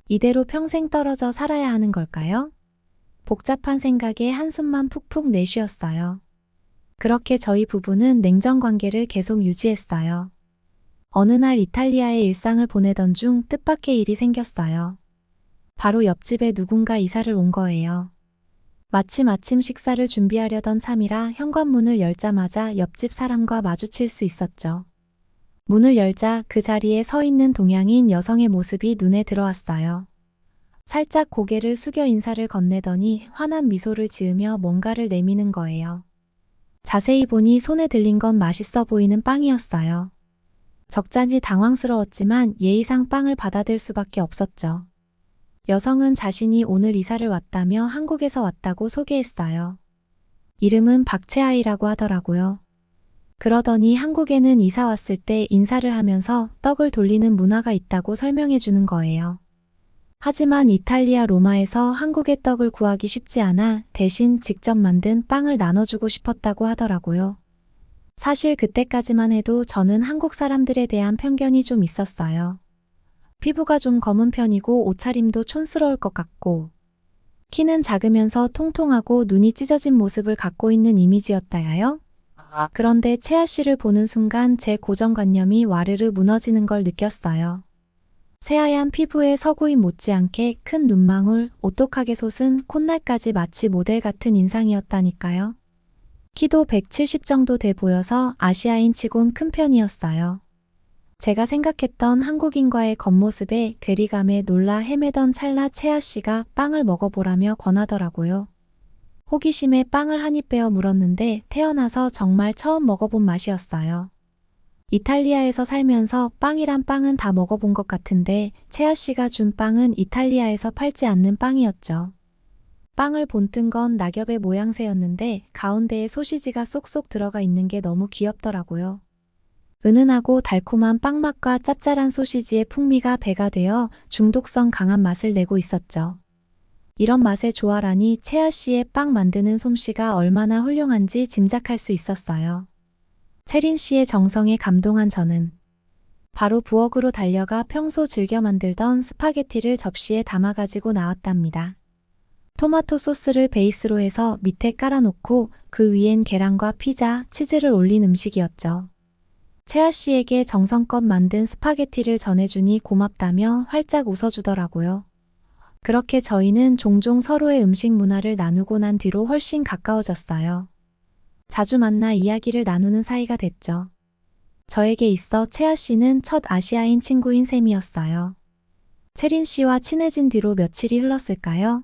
이대로 평생 떨어져 살아야 하는 걸까요? 복잡한 생각에 한숨만 푹푹 내쉬었어요. 그렇게 저희 부부는 냉정 관계를 계속 유지했어요. 어느 날 이탈리아의 일상을 보내던 중 뜻밖의 일이 생겼어요. 바로 옆집에 누군가 이사를 온 거예요. 마침 아침 식사를 준비하려던 참이라 현관문을 열자마자 옆집 사람과 마주칠 수 있었죠. 문을 열자 그 자리에 서 있는 동양인 여성의 모습이 눈에 들어왔어요. 살짝 고개를 숙여 인사를 건네더니 환한 미소를 지으며 뭔가를 내미는 거예요. 자세히 보니 손에 들린 건 맛있어 보이는 빵이었어요. 적잖이 당황스러웠지만 예의상 빵을 받아들 수밖에 없었죠. 여성은 자신이 오늘 이사를 왔다며 한국에서 왔다고 소개했어요. 이름은 박채아이라고 하더라고요. 그러더니 한국에는 이사 왔을 때 인사를 하면서 떡을 돌리는 문화가 있다고 설명해 주는 거예요. 하지만 이탈리아 로마에서 한국의 떡을 구하기 쉽지 않아 대신 직접 만든 빵을 나눠주고 싶었다고 하더라고요. 사실 그때까지만 해도 저는 한국 사람들에 대한 편견이 좀 있었어요. 피부가 좀 검은 편이고 옷차림도 촌스러울 것 같고 키는 작으면서 통통하고 눈이 찢어진 모습을 갖고 있는 이미지였다요. 그런데 채아 씨를 보는 순간 제 고정관념이 와르르 무너지는 걸 느꼈어요. 새하얀 피부에 서구인 못지않게 큰 눈망울, 오똑하게 솟은 콧날까지 마치 모델 같은 인상이었다니까요. 키도 170 정도 돼 보여서 아시아인 치곤 큰 편이었어요. 제가 생각했던 한국인과의 겉모습에 괴리감에 놀라 헤매던 찰나 채아 씨가 빵을 먹어보라며 권하더라고요. 호기심에 빵을 한 입 베어 물었는데 태어나서 정말 처음 먹어본 맛이었어요. 이탈리아에서 살면서 빵이란 빵은 다 먹어본 것 같은데 채아 씨가 준 빵은 이탈리아에서 팔지 않는 빵이었죠. 빵을 본뜬 건 낙엽의 모양새였는데 가운데에 소시지가 쏙쏙 들어가 있는 게 너무 귀엽더라고요. 은은하고 달콤한 빵맛과 짭짤한 소시지의 풍미가 배가 되어 중독성 강한 맛을 내고 있었죠. 이런 맛의 조화라니 채아 씨의 빵 만드는 솜씨가 얼마나 훌륭한지 짐작할 수 있었어요. 채린 씨의 정성에 감동한 저는 바로 부엌으로 달려가 평소 즐겨 만들던 스파게티를 접시에 담아가지고 나왔답니다. 토마토 소스를 베이스로 해서 밑에 깔아놓고 그 위엔 계란과 피자, 치즈를 올린 음식이었죠. 채아 씨에게 정성껏 만든 스파게티를 전해주니 고맙다며 활짝 웃어주더라고요. 그렇게 저희는 종종 서로의 음식 문화를 나누고 난 뒤로 훨씬 가까워졌어요. 자주 만나 이야기를 나누는 사이가 됐죠. 저에게 있어 채아 씨는 첫 아시아인 친구인 셈이었어요. 채린 씨와 친해진 뒤로 며칠이 흘렀을까요?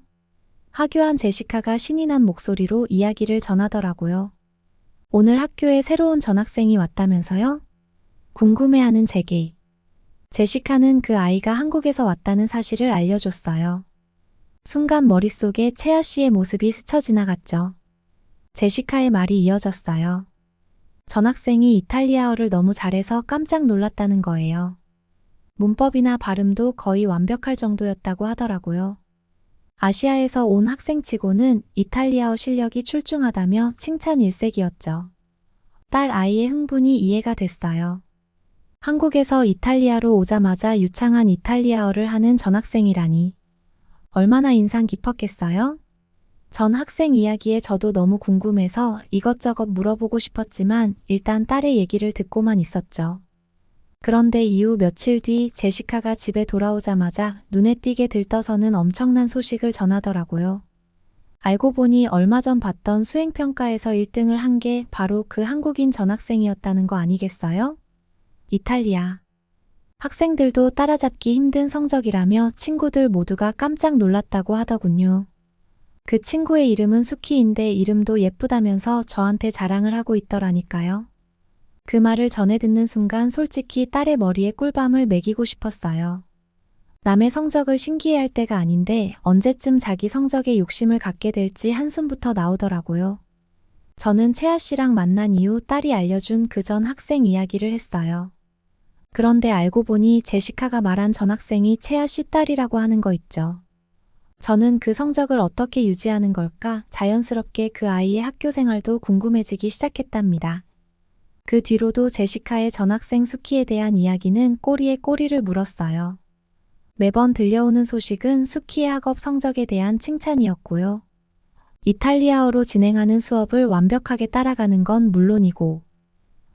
하교한 제시카가 신이 난 목소리로 이야기를 전하더라고요. 오늘 학교에 새로운 전학생이 왔다면서요? 궁금해하는 제게. 제시카는 그 아이가 한국에서 왔다는 사실을 알려줬어요. 순간 머릿속에 채아 씨의 모습이 스쳐 지나갔죠. 제시카의 말이 이어졌어요. 전학생이 이탈리아어를 너무 잘해서 깜짝 놀랐다는 거예요. 문법이나 발음도 거의 완벽할 정도였다고 하더라고요. 아시아에서 온 학생치고는 이탈리아어 실력이 출중하다며 칭찬 일색이었죠. 딸 아이의 흥분이 이해가 됐어요. 한국에서 이탈리아로 오자마자 유창한 이탈리아어를 하는 전학생이라니. 얼마나 인상 깊었겠어요? 전 학생 이야기에 저도 너무 궁금해서 이것저것 물어보고 싶었지만 일단 딸의 얘기를 듣고만 있었죠. 그런데 이후 며칠 뒤 제시카가 집에 돌아오자마자 눈에 띄게 들떠서는 엄청난 소식을 전하더라고요. 알고 보니 얼마 전 봤던 수행평가에서 1등을 한 게 바로 그 한국인 전학생이었다는 거 아니겠어요? 이탈리아. 학생들도 따라잡기 힘든 성적이라며 친구들 모두가 깜짝 놀랐다고 하더군요. 그 친구의 이름은 수키인데 이름도 예쁘다면서 저한테 자랑을 하고 있더라니까요. 그 말을 전해 듣는 순간 솔직히 딸의 머리에 꿀밤을 매기고 싶었어요. 남의 성적을 신기해할 때가 아닌데 언제쯤 자기 성적에 욕심을 갖게 될지 한숨부터 나오더라고요. 저는 채아 씨랑 만난 이후 딸이 알려준 그 전 학생 이야기를 했어요. 그런데 알고 보니 제시카가 말한 전학생이 채아 씨 딸이라고 하는 거 있죠. 저는 그 성적을 어떻게 유지하는 걸까 자연스럽게 그 아이의 학교 생활도 궁금해지기 시작했답니다. 그 뒤로도 제시카의 전학생 수키에 대한 이야기는 꼬리에 꼬리를 물었어요. 매번 들려오는 소식은 수키의 학업 성적에 대한 칭찬이었고요. 이탈리아어로 진행하는 수업을 완벽하게 따라가는 건 물론이고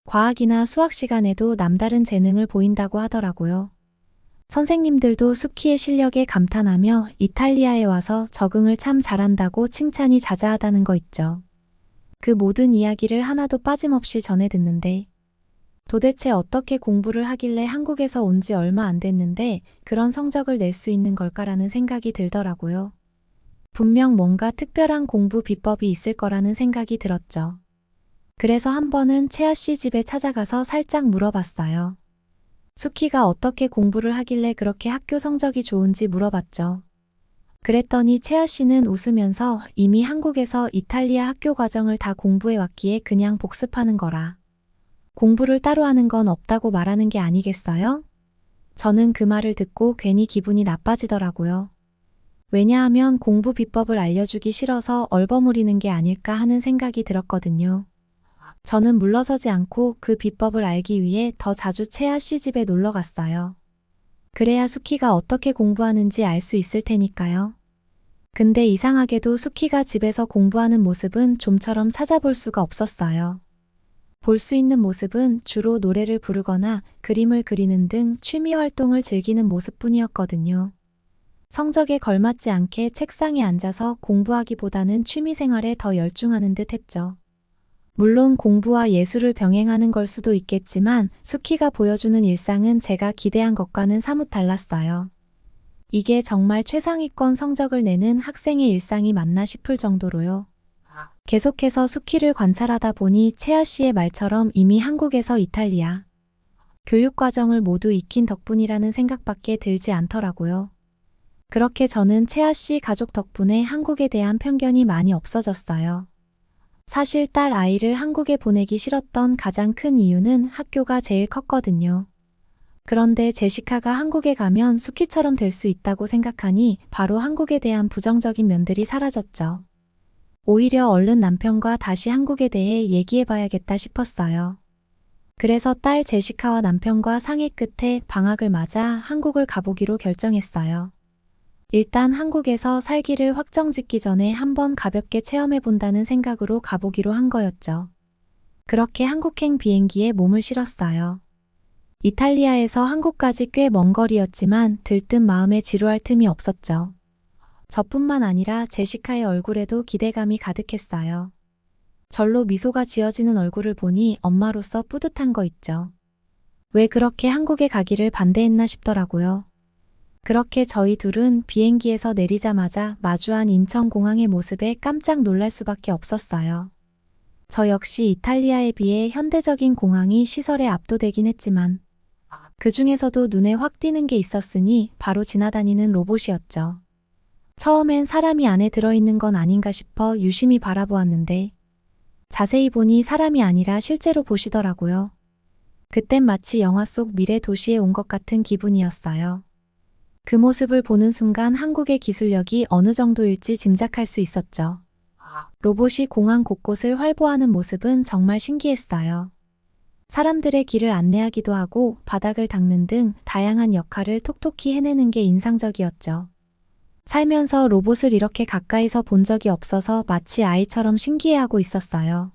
과학이나 수학 시간에도 남다른 재능을 보인다고 하더라고요. 선생님들도 수키의 실력에 감탄하며 이탈리아에 와서 적응을 참 잘한다고 칭찬이 자자하다는 거 있죠. 그 모든 이야기를 하나도 빠짐없이 전해 듣는데 도대체 어떻게 공부를 하길래 한국에서 온 지 얼마 안 됐는데 그런 성적을 낼 수 있는 걸까라는 생각이 들더라고요. 분명 뭔가 특별한 공부 비법이 있을 거라는 생각이 들었죠. 그래서 한 번은 채아 씨 집에 찾아가서 살짝 물어봤어요. 수키가 어떻게 공부를 하길래 그렇게 학교 성적이 좋은지 물어봤죠. 그랬더니 채아 씨는 웃으면서 이미 한국에서 이탈리아 학교 과정을 다 공부해 왔기에 그냥 복습하는 거라. 공부를 따로 하는 건 없다고 말하는 게 아니겠어요? 저는 그 말을 듣고 괜히 기분이 나빠지더라고요. 왜냐하면 공부 비법을 알려주기 싫어서 얼버무리는 게 아닐까 하는 생각이 들었거든요. 저는 물러서지 않고 그 비법을 알기 위해 더 자주 채아 씨 집에 놀러 갔어요. 그래야 수키가 어떻게 공부하는지 알 수 있을 테니까요. 근데 이상하게도 수키가 집에서 공부하는 모습은 좀처럼 찾아볼 수가 없었어요. 볼 수 있는 모습은 주로 노래를 부르거나 그림을 그리는 등 취미 활동을 즐기는 모습뿐이었거든요. 성적에 걸맞지 않게 책상에 앉아서 공부하기보다는 취미 생활에 더 열중하는 듯 했죠. 물론 공부와 예술을 병행하는 걸 수도 있겠지만 수키가 보여주는 일상은 제가 기대한 것과는 사뭇 달랐어요. 이게 정말 최상위권 성적을 내는 학생의 일상이 맞나 싶을 정도로요. 계속해서 수키를 관찰하다 보니 채아 씨의 말처럼 이미 한국에서 이탈리아 교육과정을 모두 익힌 덕분이라는 생각밖에 들지 않더라고요. 그렇게 저는 채아 씨 가족 덕분에 한국에 대한 편견이 많이 없어졌어요. 사실 딸 아이를 한국에 보내기 싫었던 가장 큰 이유는 학교가 제일 컸거든요. 그런데 제시카가 한국에 가면 수키처럼 될 수 있다고 생각하니 바로 한국에 대한 부정적인 면들이 사라졌죠. 오히려 얼른 남편과 다시 한국에 대해 얘기해봐야겠다 싶었어요. 그래서 딸 제시카와 남편과 상의 끝에 방학을 맞아 한국을 가보기로 결정했어요. 일단 한국에서 살기를 확정짓기 전에 한번 가볍게 체험해본다는 생각으로 가보기로 한 거였죠. 그렇게 한국행 비행기에 몸을 실었어요. 이탈리아에서 한국까지 꽤 먼 거리였지만 들뜬 마음에 지루할 틈이 없었죠. 저뿐만 아니라 제시카의 얼굴에도 기대감이 가득했어요. 절로 미소가 지어지는 얼굴을 보니 엄마로서 뿌듯한 거 있죠. 왜 그렇게 한국에 가기를 반대했나 싶더라고요. 그렇게 저희 둘은 비행기에서 내리자마자 마주한 인천공항의 모습에 깜짝 놀랄 수밖에 없었어요. 저 역시 이탈리아에 비해 현대적인 공항이 시설에 압도되긴 했지만 그 중에서도 눈에 확 띄는 게 있었으니 바로 지나다니는 로봇이었죠. 처음엔 사람이 안에 들어있는 건 아닌가 싶어 유심히 바라보았는데 자세히 보니 사람이 아니라 실제로 보시더라고요. 그땐 마치 영화 속 미래 도시에 온 것 같은 기분이었어요. 그 모습을 보는 순간 한국의 기술력이 어느 정도일지 짐작할 수 있었죠. 로봇이 공항 곳곳을 활보하는 모습은 정말 신기했어요. 사람들의 길을 안내하기도 하고 바닥을 닦는 등 다양한 역할을 톡톡히 해내는 게 인상적이었죠. 살면서 로봇을 이렇게 가까이서 본 적이 없어서 마치 아이처럼 신기해하고 있었어요.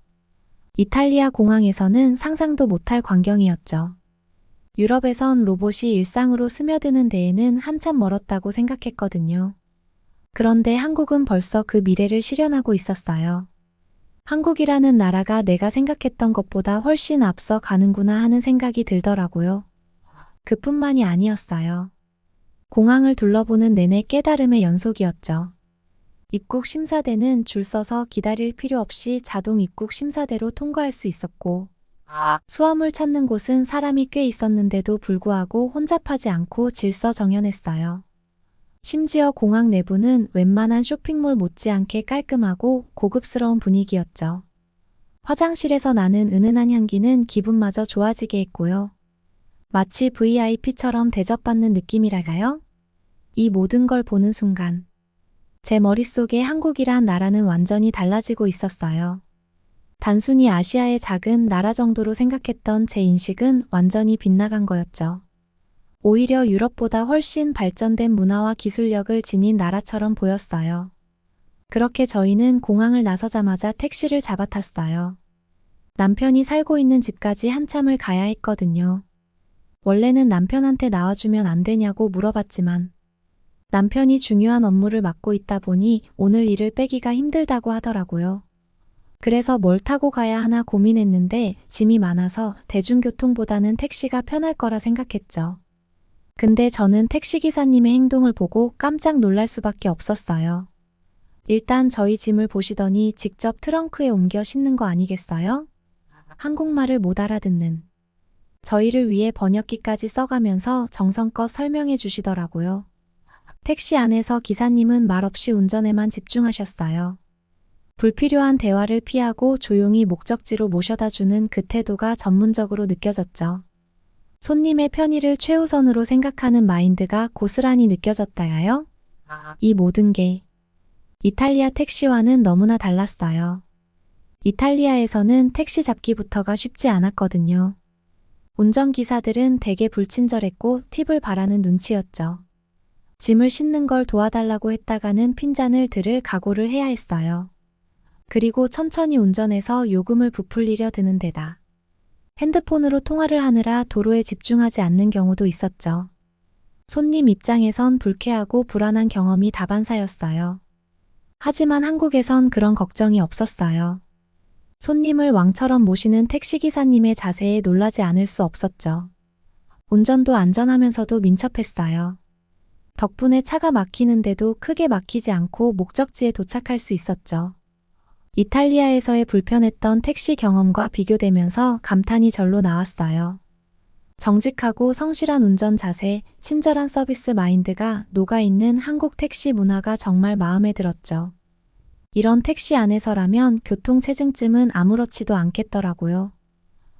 이탈리아 공항에서는 상상도 못할 광경이었죠. 유럽에선 로봇이 일상으로 스며드는 데에는 한참 멀었다고 생각했거든요. 그런데 한국은 벌써 그 미래를 실현하고 있었어요. 한국이라는 나라가 내가 생각했던 것보다 훨씬 앞서 가는구나 하는 생각이 들더라고요. 그뿐만이 아니었어요. 공항을 둘러보는 내내 깨달음의 연속이었죠. 입국 심사대는 줄 서서 기다릴 필요 없이 자동 입국 심사대로 통과할 수 있었고 수화물 찾는 곳은 사람이 꽤 있었는데도 불구하고 혼잡하지 않고 질서정연했어요. 심지어 공항 내부는 웬만한 쇼핑몰 못지않게 깔끔하고 고급스러운 분위기였죠. 화장실에서 나는 은은한 향기는 기분마저 좋아지게 했고요. 마치 VIP처럼 대접받는 느낌이랄까요? 이 모든 걸 보는 순간 제 머릿속에 한국이란 나라는 완전히 달라지고 있었어요. 단순히 아시아의 작은 나라 정도로 생각했던 제 인식은 완전히 빗나간 거였죠. 오히려 유럽보다 훨씬 발전된 문화와 기술력을 지닌 나라처럼 보였어요. 그렇게 저희는 공항을 나서자마자 택시를 잡아탔어요. 남편이 살고 있는 집까지 한참을 가야 했거든요. 원래는 남편한테 나와주면 안 되냐고 물어봤지만 남편이 중요한 업무를 맡고 있다 보니 오늘 일을 빼기가 힘들다고 하더라고요. 그래서 뭘 타고 가야 하나 고민했는데 짐이 많아서 대중교통보다는 택시가 편할 거라 생각했죠. 근데 저는 택시기사님의 행동을 보고 깜짝 놀랄 수밖에 없었어요. 일단 저희 짐을 보시더니 직접 트렁크에 옮겨 싣는 거 아니겠어요? 한국말을 못 알아듣는 저희를 위해 번역기까지 써가면서 정성껏 설명해 주시더라고요. 택시 안에서 기사님은 말없이 운전에만 집중하셨어요. 불필요한 대화를 피하고 조용히 목적지로 모셔다 주는 그 태도가 전문적으로 느껴졌죠. 손님의 편의를 최우선으로 생각하는 마인드가 고스란히 느껴졌다요. 이 모든 게 이탈리아 택시와는 너무나 달랐어요. 이탈리아에서는 택시 잡기부터가 쉽지 않았거든요. 운전기사들은 대개 불친절했고 팁을 바라는 눈치였죠. 짐을 싣는 걸 도와달라고 했다가는 핀잔을 들을 각오를 해야 했어요. 그리고 천천히 운전해서 요금을 부풀리려 드는 데다 핸드폰으로 통화를 하느라 도로에 집중하지 않는 경우도 있었죠. 손님 입장에선 불쾌하고 불안한 경험이 다반사였어요. 하지만 한국에선 그런 걱정이 없었어요. 손님을 왕처럼 모시는 택시기사님의 자세에 놀라지 않을 수 없었죠. 운전도 안전하면서도 민첩했어요. 덕분에 차가 막히는데도 크게 막히지 않고 목적지에 도착할 수 있었죠. 이탈리아에서의 불편했던 택시 경험과 비교되면서 감탄이 절로 나왔어요. 정직하고 성실한 운전 자세, 친절한 서비스 마인드가 녹아있는 한국 택시 문화가 정말 마음에 들었죠. 이런 택시 안에서라면 교통체증쯤은 아무렇지도 않겠더라고요.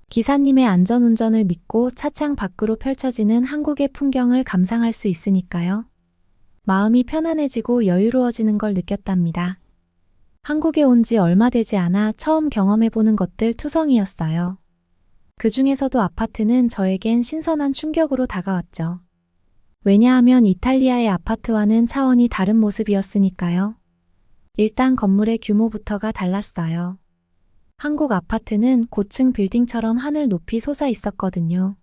기사님의 안전운전을 믿고 차창 밖으로 펼쳐지는 한국의 풍경을 감상할 수 있으니까요. 마음이 편안해지고 여유로워지는 걸 느꼈답니다. 한국에 온 지 얼마 되지 않아 처음 경험해보는 것들 투성이었어요. 그 중에서도 아파트는 저에겐 신선한 충격으로 다가왔죠. 왜냐하면 이탈리아의 아파트와는 차원이 다른 모습이었으니까요. 일단 건물의 규모부터가 달랐어요. 한국 아파트는 고층 빌딩처럼 하늘 높이 솟아 있었거든요.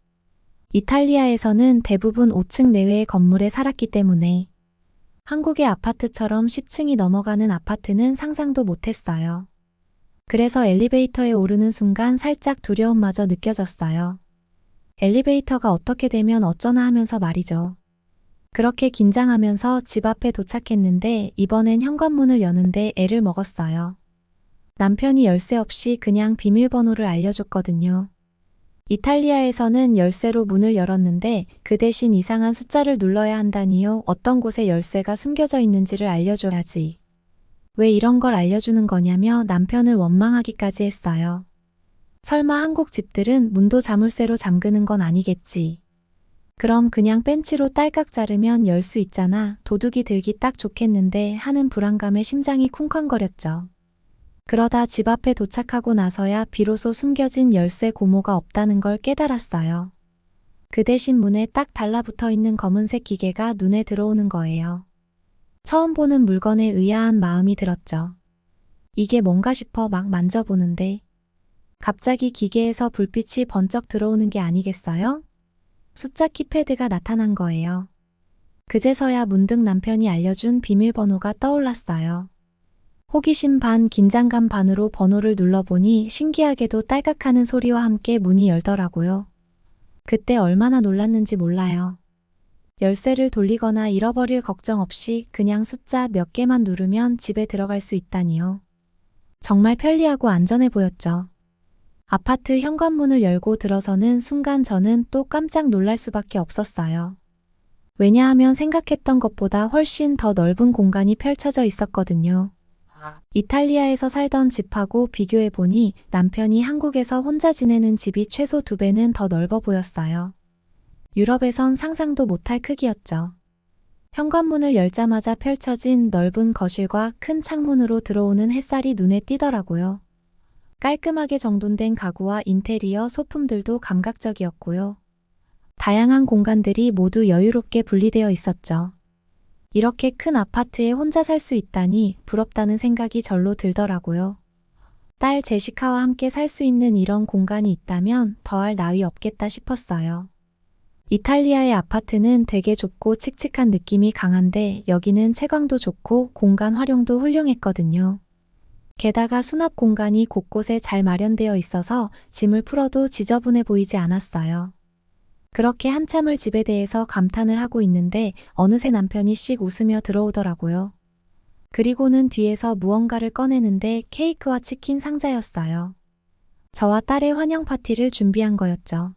이탈리아에서는 대부분 5층 내외의 건물에 살았기 때문에 한국의 아파트처럼 10층이 넘어가는 아파트는 상상도 못했어요. 그래서 엘리베이터에 오르는 순간 살짝 두려움마저 느껴졌어요. 엘리베이터가 어떻게 되면 어쩌나 하면서 말이죠. 그렇게 긴장하면서 집 앞에 도착했는데 이번엔 현관문을 여는데 애를 먹었어요. 남편이 열쇠 없이 그냥 비밀번호를 알려줬거든요. 이탈리아에서는 열쇠로 문을 열었는데 그 대신 이상한 숫자를 눌러야 한다니요. 어떤 곳에 열쇠가 숨겨져 있는지를 알려줘야지. 왜 이런 걸 알려주는 거냐며 남편을 원망하기까지 했어요. 설마 한국 집들은 문도 자물쇠로 잠그는 건 아니겠지. 그럼 그냥 벤치로 딸깍 자르면 열 수 있잖아. 도둑이 들기 딱 좋겠는데 하는 불안감에 심장이 쿵쾅거렸죠. 그러다 집 앞에 도착하고 나서야 비로소 숨겨진 열쇠 고모가 없다는 걸 깨달았어요. 그 대신 문에 딱 달라붙어 있는 검은색 기계가 눈에 들어오는 거예요. 처음 보는 물건에 의아한 마음이 들었죠. 이게 뭔가 싶어 막 만져보는데 갑자기 기계에서 불빛이 번쩍 들어오는 게 아니겠어요? 숫자 키패드가 나타난 거예요. 그제서야 문득 남편이 알려준 비밀번호가 떠올랐어요. 호기심 반 긴장감 반으로 번호를 눌러보니 신기하게도 딸깍하는 소리와 함께 문이 열더라고요. 그때 얼마나 놀랐는지 몰라요. 열쇠를 돌리거나 잃어버릴 걱정 없이 그냥 숫자 몇 개만 누르면 집에 들어갈 수 있다니요. 정말 편리하고 안전해 보였죠. 아파트 현관문을 열고 들어서는 순간 저는 또 깜짝 놀랄 수밖에 없었어요. 왜냐하면 생각했던 것보다 훨씬 더 넓은 공간이 펼쳐져 있었거든요. 이탈리아에서 살던 집하고 비교해보니 남편이 한국에서 혼자 지내는 집이 최소 2배는 더 넓어 보였어요. 유럽에선 상상도 못할 크기였죠. 현관문을 열자마자 펼쳐진 넓은 거실과 큰 창문으로 들어오는 햇살이 눈에 띄더라고요. 깔끔하게 정돈된 가구와 인테리어 소품들도 감각적이었고요. 다양한 공간들이 모두 여유롭게 분리되어 있었죠. 이렇게 큰 아파트에 혼자 살 수 있다니 부럽다는 생각이 절로 들더라고요. 딸 제시카와 함께 살 수 있는 이런 공간이 있다면 더할 나위 없겠다 싶었어요. 이탈리아의 아파트는 되게 좁고 칙칙한 느낌이 강한데 여기는 채광도 좋고 공간 활용도 훌륭했거든요. 게다가 수납 공간이 곳곳에 잘 마련되어 있어서 짐을 풀어도 지저분해 보이지 않았어요. 그렇게 한참을 집에 대해서 감탄을 하고 있는데 어느새 남편이 씩 웃으며 들어오더라고요. 그리고는 뒤에서 무언가를 꺼내는데 케이크와 치킨 상자였어요. 저와 딸의 환영 파티를 준비한 거였죠.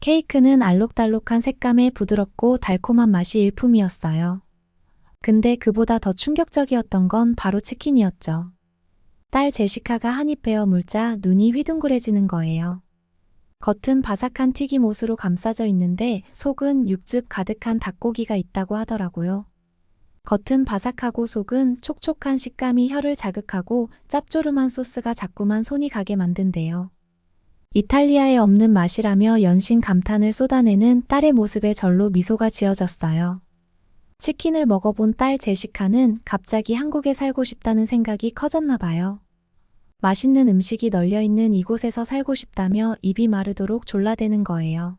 케이크는 알록달록한 색감에 부드럽고 달콤한 맛이 일품이었어요. 근데 그보다 더 충격적이었던 건 바로 치킨이었죠. 딸 제시카가 한입 베어 물자 눈이 휘둥그레지는 거예요. 겉은 바삭한 튀김옷으로 감싸져 있는데 속은 육즙 가득한 닭고기가 있다고 하더라고요. 겉은 바삭하고 속은 촉촉한 식감이 혀를 자극하고 짭조름한 소스가 자꾸만 손이 가게 만든대요. 이탈리아에 없는 맛이라며 연신 감탄을 쏟아내는 딸의 모습에 절로 미소가 지어졌어요. 치킨을 먹어본 딸 제시카는 갑자기 한국에 살고 싶다는 생각이 커졌나 봐요. 맛있는 음식이 널려있는 이곳에서 살고 싶다며 입이 마르도록 졸라대는 거예요.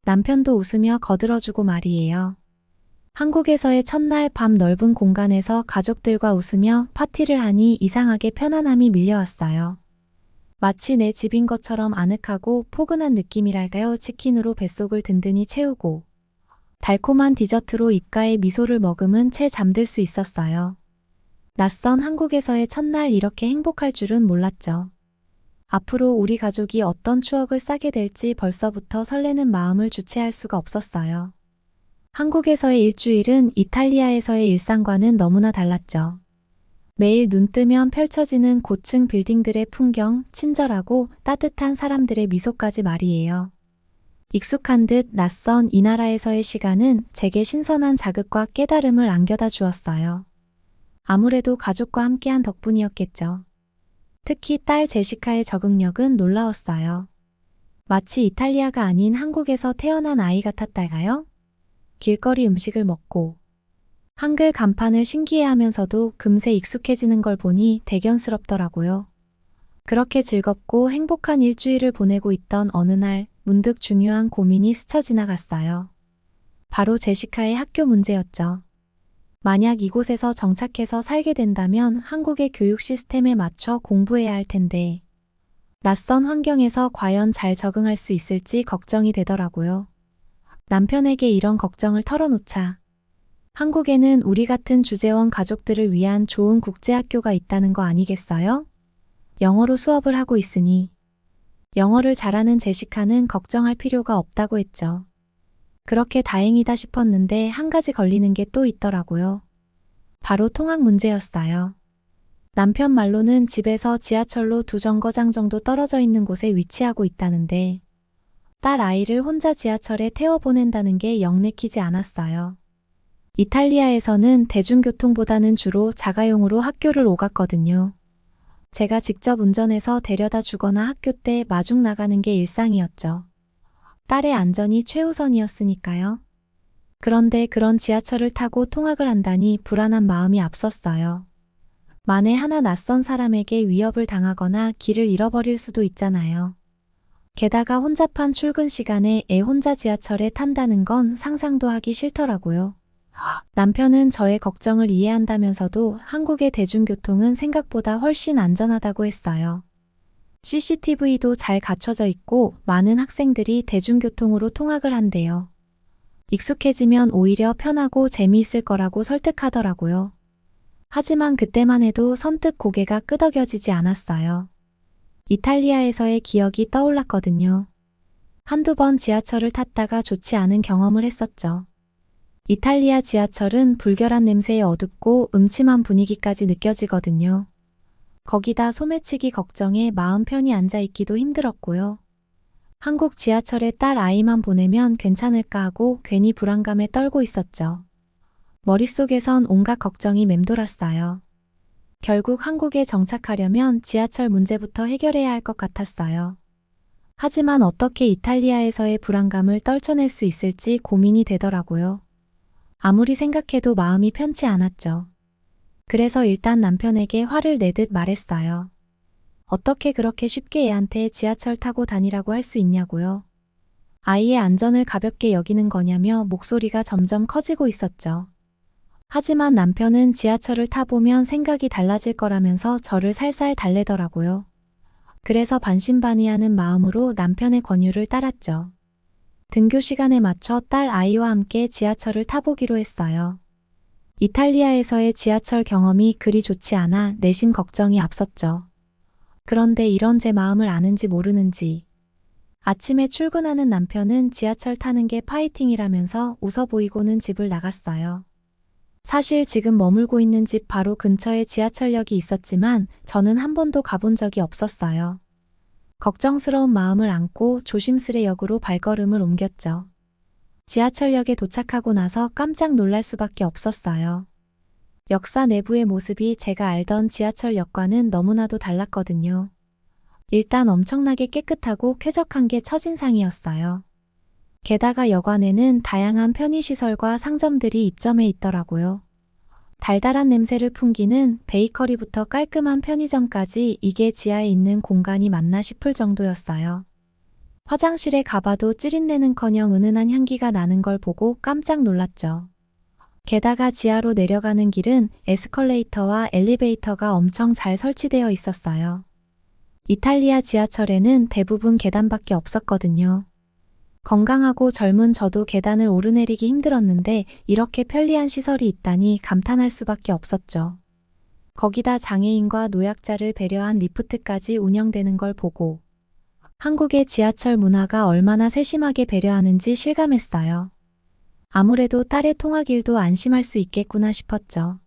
남편도 웃으며 거들어주고 말이에요. 한국에서의 첫날 밤 넓은 공간에서 가족들과 웃으며 파티를 하니 이상하게 편안함이 밀려왔어요. 마치 내 집인 것처럼 아늑하고 포근한 느낌이랄까요. 치킨으로 뱃속을 든든히 채우고 달콤한 디저트로 입가에 미소를 머금은 채 잠들 수 있었어요. 낯선 한국에서의 첫날 이렇게 행복할 줄은 몰랐죠. 앞으로 우리 가족이 어떤 추억을 싸게 될지 벌써부터 설레는 마음을 주체할 수가 없었어요. 한국에서의 일주일은 이탈리아에서의 일상과는 너무나 달랐죠. 매일 눈 뜨면 펼쳐지는 고층 빌딩들의 풍경, 친절하고 따뜻한 사람들의 미소까지 말이에요. 익숙한 듯 낯선 이 나라에서의 시간은 제게 신선한 자극과 깨달음을 안겨다 주었어요. 아무래도 가족과 함께한 덕분이었겠죠. 특히 딸 제시카의 적응력은 놀라웠어요. 마치 이탈리아가 아닌 한국에서 태어난 아이 같았달까요? 길거리 음식을 먹고 한글 간판을 신기해하면서도 금세 익숙해지는 걸 보니 대견스럽더라고요. 그렇게 즐겁고 행복한 일주일을 보내고 있던 어느 날 문득 중요한 고민이 스쳐 지나갔어요. 바로 제시카의 학교 문제였죠. 만약 이곳에서 정착해서 살게 된다면 한국의 교육 시스템에 맞춰 공부해야 할 텐데 낯선 환경에서 과연 잘 적응할 수 있을지 걱정이 되더라고요. 남편에게 이런 걱정을 털어놓자 한국에는 우리 같은 주재원 가족들을 위한 좋은 국제학교가 있다는 거 아니겠어요? 영어로 수업을 하고 있으니 영어를 잘하는 제시카는 걱정할 필요가 없다고 했죠. 그렇게 다행이다 싶었는데 한 가지 걸리는 게 또 있더라고요. 바로 통학 문제였어요. 남편 말로는 집에서 지하철로 2정거장 정도 떨어져 있는 곳에 위치하고 있다는데 딸 아이를 혼자 지하철에 태워보낸다는 게 영 내키지 않았어요. 이탈리아에서는 대중교통보다는 주로 자가용으로 학교를 오갔거든요. 제가 직접 운전해서 데려다 주거나 학교 때 마중 나가는 게 일상이었죠. 딸의 안전이 최우선이었으니까요. 그런데 그런 지하철을 타고 통학을 한다니 불안한 마음이 앞섰어요. 만에 하나 낯선 사람에게 위협을 당하거나 길을 잃어버릴 수도 있잖아요. 게다가 혼잡한 출근 시간에 애 혼자 지하철에 탄다는 건 상상도 하기 싫더라고요. 남편은 저의 걱정을 이해한다면서도 한국의 대중교통은 생각보다 훨씬 안전하다고 했어요. CCTV도 잘 갖춰져 있고 많은 학생들이 대중교통으로 통학을 한대요. 익숙해지면 오히려 편하고 재미있을 거라고 설득하더라고요. 하지만 그때만 해도 선뜻 고개가 끄덕여지지 않았어요. 이탈리아에서의 기억이 떠올랐거든요. 한두 번 지하철을 탔다가 좋지 않은 경험을 했었죠. 이탈리아 지하철은 불결한 냄새에 어둡고 음침한 분위기까지 느껴지거든요. 거기다 소매치기 걱정에 마음 편히 앉아있기도 힘들었고요. 한국 지하철에 딸 아이만 보내면 괜찮을까 하고 괜히 불안감에 떨고 있었죠. 머릿속에선 온갖 걱정이 맴돌았어요. 결국 한국에 정착하려면 지하철 문제부터 해결해야 할 것 같았어요. 하지만 어떻게 이탈리아에서의 불안감을 떨쳐낼 수 있을지 고민이 되더라고요. 아무리 생각해도 마음이 편치 않았죠. 그래서 일단 남편에게 화를 내듯 말했어요. 어떻게 그렇게 쉽게 애한테 지하철 타고 다니라고 할 수 있냐고요. 아이의 안전을 가볍게 여기는 거냐며 목소리가 점점 커지고 있었죠. 하지만 남편은 지하철을 타보면 생각이 달라질 거라면서 저를 살살 달래더라고요. 그래서 반신반의하는 마음으로 남편의 권유를 따랐죠. 등교 시간에 맞춰 딸 아이와 함께 지하철을 타보기로 했어요. 이탈리아에서의 지하철 경험이 그리 좋지 않아 내심 걱정이 앞섰죠. 그런데 이런 제 마음을 아는지 모르는지 아침에 출근하는 남편은 지하철 타는 게 파이팅이라면서 웃어 보이고는 집을 나갔어요. 사실 지금 머물고 있는 집 바로 근처에 지하철역이 있었지만 저는 한 번도 가본 적이 없었어요. 걱정스러운 마음을 안고 조심스레 역으로 발걸음을 옮겼죠. 지하철역에 도착하고 나서 깜짝 놀랄 수밖에 없었어요. 역사 내부의 모습이 제가 알던 지하철역과는 너무나도 달랐거든요. 일단 엄청나게 깨끗하고 쾌적한 게 첫인상이었어요. 게다가 역 안에는 다양한 편의시설과 상점들이 입점해 있더라고요. 달달한 냄새를 풍기는 베이커리부터 깔끔한 편의점까지 이게 지하에 있는 공간이 맞나 싶을 정도였어요. 화장실에 가봐도 찌린내는커녕 은은한 향기가 나는 걸 보고 깜짝 놀랐죠. 게다가 지하로 내려가는 길은 에스컬레이터와 엘리베이터가 엄청 잘 설치되어 있었어요. 이탈리아 지하철에는 대부분 계단밖에 없었거든요. 건강하고 젊은 저도 계단을 오르내리기 힘들었는데 이렇게 편리한 시설이 있다니 감탄할 수밖에 없었죠. 거기다 장애인과 노약자를 배려한 리프트까지 운영되는 걸 보고 한국의 지하철 문화가 얼마나 세심하게 배려하는지 실감했어요. 아무래도 딸의 통학일도 안심할 수 있겠구나 싶었죠.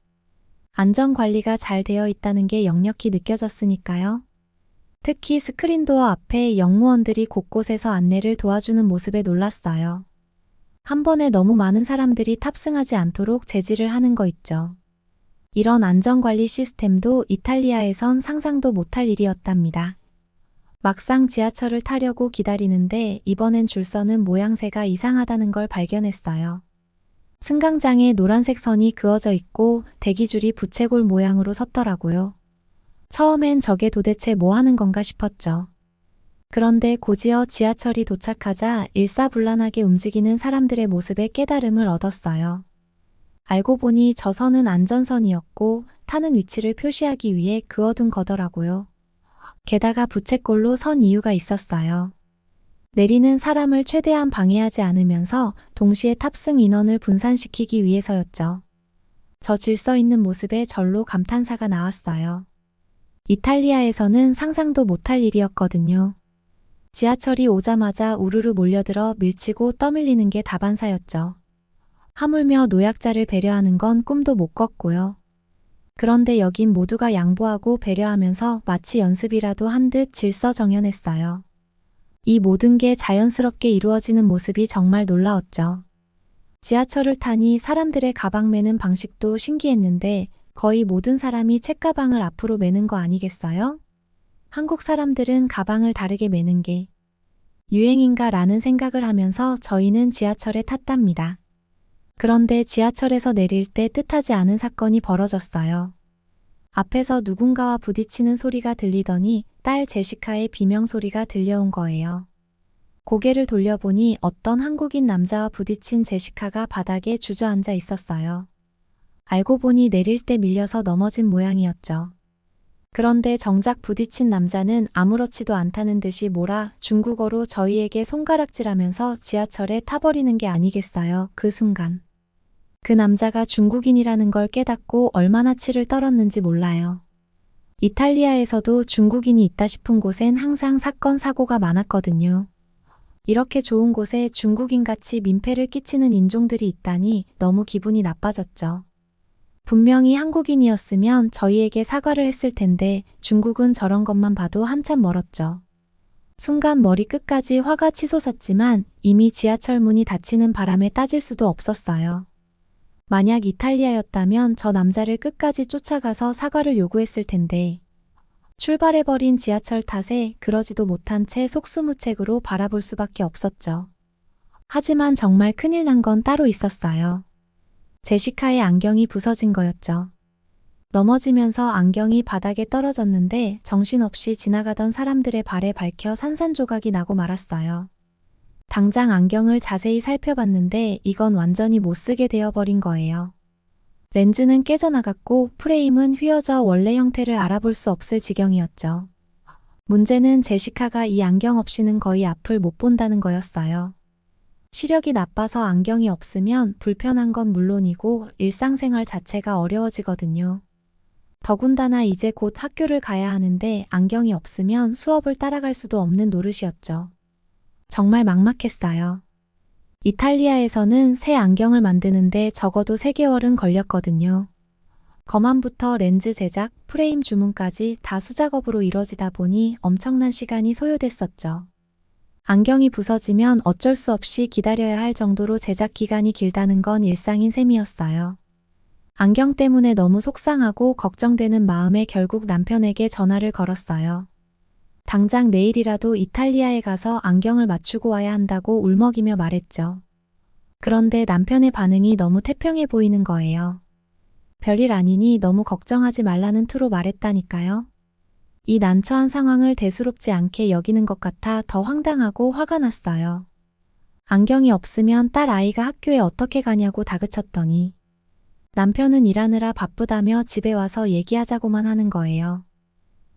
안전관리가 잘 되어 있다는 게 역력히 느껴졌으니까요. 특히 스크린도어 앞에 역무원들이 곳곳에서 안내를 도와주는 모습에 놀랐어요. 한 번에 너무 많은 사람들이 탑승하지 않도록 제지를 하는 거 있죠. 이런 안전관리 시스템도 이탈리아에선 상상도 못할 일이었답니다. 막상 지하철을 타려고 기다리는데 이번엔 줄서는 모양새가 이상하다는 걸 발견했어요. 승강장에 노란색 선이 그어져 있고 대기줄이 부채꼴 모양으로 섰더라고요. 처음엔 저게 도대체 뭐 하는 건가 싶었죠. 그런데 곧이어 지하철이 도착하자 일사불란하게 움직이는 사람들의 모습에 깨달음을 얻었어요. 알고 보니 저 선은 안전선이었고 타는 위치를 표시하기 위해 그어둔 거더라고요. 게다가 부채꼴로 선 이유가 있었어요. 내리는 사람을 최대한 방해하지 않으면서 동시에 탑승 인원을 분산시키기 위해서였죠. 저 질서 있는 모습에 절로 감탄사가 나왔어요. 이탈리아에서는 상상도 못할 일이었거든요. 지하철이 오자마자 우르르 몰려들어 밀치고 떠밀리는 게 다반사였죠. 하물며 노약자를 배려하는 건 꿈도 못 꿨고요. 그런데 여긴 모두가 양보하고 배려하면서 마치 연습이라도 한 듯 질서정연했어요. 이 모든 게 자연스럽게 이루어지는 모습이 정말 놀라웠죠. 지하철을 타니 사람들의 가방 매는 방식도 신기했는데 거의 모든 사람이 책가방을 앞으로 매는 거 아니겠어요? 한국 사람들은 가방을 다르게 매는 게 유행인가 라는 생각을 하면서 저희는 지하철에 탔답니다. 그런데 지하철에서 내릴 때 뜻하지 않은 사건이 벌어졌어요. 앞에서 누군가와 부딪히는 소리가 들리더니 딸 제시카의 비명소리가 들려온 거예요. 고개를 돌려보니 어떤 한국인 남자와 부딪힌 제시카가 바닥에 주저앉아 있었어요. 알고 보니 내릴 때 밀려서 넘어진 모양이었죠. 그런데 정작 부딪힌 남자는 아무렇지도 않다는 듯이 몰아 중국어로 저희에게 손가락질하면서 지하철에 타버리는 게 아니겠어요. 그 순간. 그 남자가 중국인이라는 걸 깨닫고 얼마나 치를 떨었는지 몰라요. 이탈리아에서도 중국인이 있다 싶은 곳엔 항상 사건, 사고가 많았거든요. 이렇게 좋은 곳에 중국인같이 민폐를 끼치는 인종들이 있다니 너무 기분이 나빠졌죠. 분명히 한국인이었으면 저희에게 사과를 했을 텐데 중국은 저런 것만 봐도 한참 멀었죠. 순간 머리 끝까지 화가 치솟았지만 이미 지하철 문이 닫히는 바람에 따질 수도 없었어요. 만약 이탈리아였다면 저 남자를 끝까지 쫓아가서 사과를 요구했을 텐데 출발해버린 지하철 탓에 그러지도 못한 채 속수무책으로 바라볼 수밖에 없었죠. 하지만 정말 큰일 난 건 따로 있었어요. 제시카의 안경이 부서진 거였죠. 넘어지면서 안경이 바닥에 떨어졌는데 정신없이 지나가던 사람들의 발에 밝혀 산산조각이 나고 말았어요. 당장 안경을 자세히 살펴봤는데 이건 완전히 못 쓰게 되어버린 거예요. 렌즈는 깨져나갔고 프레임은 휘어져 원래 형태를 알아볼 수 없을 지경이었죠. 문제는 제시카가 이 안경 없이는 거의 앞을 못 본다는 거였어요. 시력이 나빠서 안경이 없으면 불편한 건 물론이고 일상생활 자체가 어려워지거든요. 더군다나 이제 곧 학교를 가야 하는데 안경이 없으면 수업을 따라갈 수도 없는 노릇이었죠. 정말 막막했어요. 이탈리아에서는 새 안경을 만드는데 적어도 3개월은 걸렸거든요. 검안부터 렌즈 제작, 프레임 주문까지 다 수작업으로 이뤄지다 보니 엄청난 시간이 소요됐었죠. 안경이 부서지면 어쩔 수 없이 기다려야 할 정도로 제작 기간이 길다는 건 일상인 셈이었어요. 안경 때문에 너무 속상하고 걱정되는 마음에 결국 남편에게 전화를 걸었어요. 당장 내일이라도 이탈리아에 가서 안경을 맞추고 와야 한다고 울먹이며 말했죠. 그런데 남편의 반응이 너무 태평해 보이는 거예요. 별일 아니니 너무 걱정하지 말라는 투로 말했다니까요. 이 난처한 상황을 대수롭지 않게 여기는 것 같아 더 황당하고 화가 났어요. 안경이 없으면 딸 아이가 학교에 어떻게 가냐고 다그쳤더니 남편은 일하느라 바쁘다며 집에 와서 얘기하자고만 하는 거예요.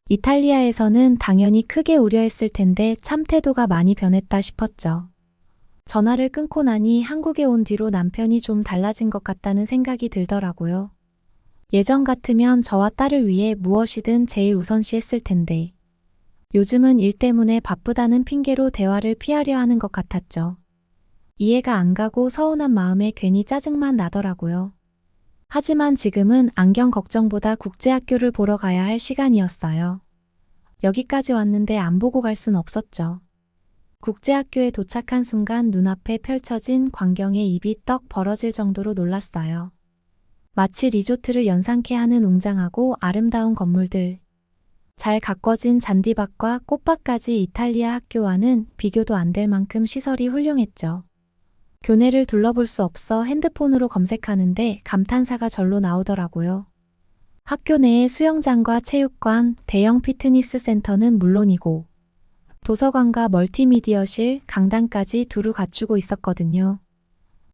이탈리아에서는 당연히 크게 우려했을 텐데 참 태도가 많이 변했다 싶었죠. 전화를 끊고 나니 한국에 온 뒤로 남편이 좀 달라진 것 같다는 생각이 들더라고요. 예전 같으면 저와 딸을 위해 무엇이든 제일 우선시했을 텐데 요즘은 일 때문에 바쁘다는 핑계로 대화를 피하려 하는 것 같았죠. 이해가 안 가고 서운한 마음에 괜히 짜증만 나더라고요. 하지만 지금은 안경 걱정보다 국제학교를 보러 가야 할 시간이었어요. 여기까지 왔는데 안 보고 갈 순 없었죠. 국제학교에 도착한 순간 눈앞에 펼쳐진 광경에 입이 떡 벌어질 정도로 놀랐어요. 마치 리조트를 연상케 하는 웅장하고 아름다운 건물들. 잘 가꿔진 잔디밭과 꽃밭까지 이탈리아 학교와는 비교도 안 될 만큼 시설이 훌륭했죠. 교내를 둘러볼 수 없어 핸드폰으로 검색하는데 감탄사가 절로 나오더라고요. 학교 내에 수영장과 체육관, 대형 피트니스 센터는 물론이고 도서관과 멀티미디어실, 강당까지 두루 갖추고 있었거든요.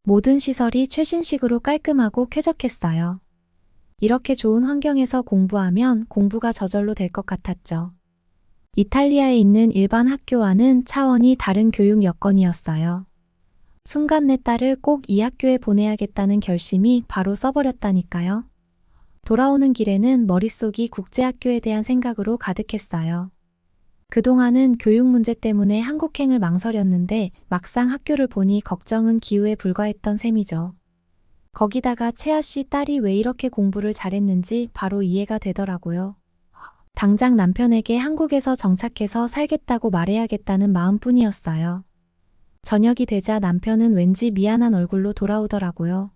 모든 시설이 최신식으로 깔끔하고 쾌적했어요. 이렇게 좋은 환경에서 공부하면 공부가 저절로 될 것 같았죠. 이탈리아에 있는 일반 학교와는 차원이 다른 교육 여건이었어요. 순간 내 딸을 꼭 이 학교에 보내야겠다는 결심이 바로 써버렸다니까요. 돌아오는 길에는 머릿속이 국제학교에 대한 생각으로 가득했어요. 그동안은 교육 문제 때문에 한국행을 망설였는데 막상 학교를 보니 걱정은 기우에 불과했던 셈이죠. 거기다가 채아 씨 딸이 왜 이렇게 공부를 잘했는지 바로 이해가 되더라고요. 당장 남편에게 한국에서 정착해서 살겠다고 말해야겠다는 마음뿐이었어요. 저녁이 되자 남편은 왠지 미안한 얼굴로 돌아오더라고요.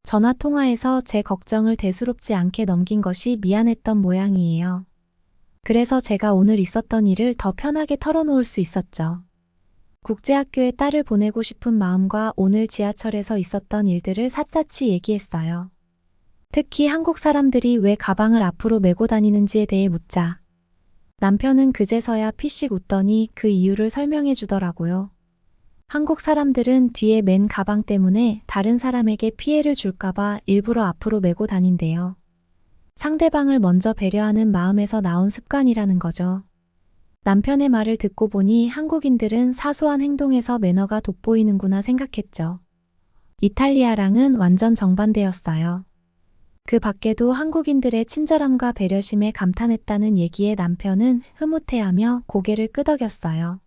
전화 통화에서 제 걱정을 대수롭지 않게 넘긴 것이 미안했던 모양이에요. 그래서 제가 오늘 있었던 일을 더 편하게 털어놓을 수 있었죠. 국제학교에 딸을 보내고 싶은 마음과 오늘 지하철에서 있었던 일들을 샅샅이 얘기했어요. 특히 한국 사람들이 왜 가방을 앞으로 메고 다니는지에 대해 묻자 남편은 그제서야 피식 웃더니 그 이유를 설명해 주더라고요. 한국 사람들은 뒤에 맨 가방 때문에 다른 사람에게 피해를 줄까봐 일부러 앞으로 메고 다닌대요. 상대방을 먼저 배려하는 마음에서 나온 습관이라는 거죠. 남편의 말을 듣고 보니 한국인들은 사소한 행동에서 매너가 돋보이는구나 생각했죠. 이탈리아랑은 완전 정반대였어요. 그 밖에도 한국인들의 친절함과 배려심에 감탄했다는 얘기에 남편은 흐뭇해하며 고개를 끄덕였어요.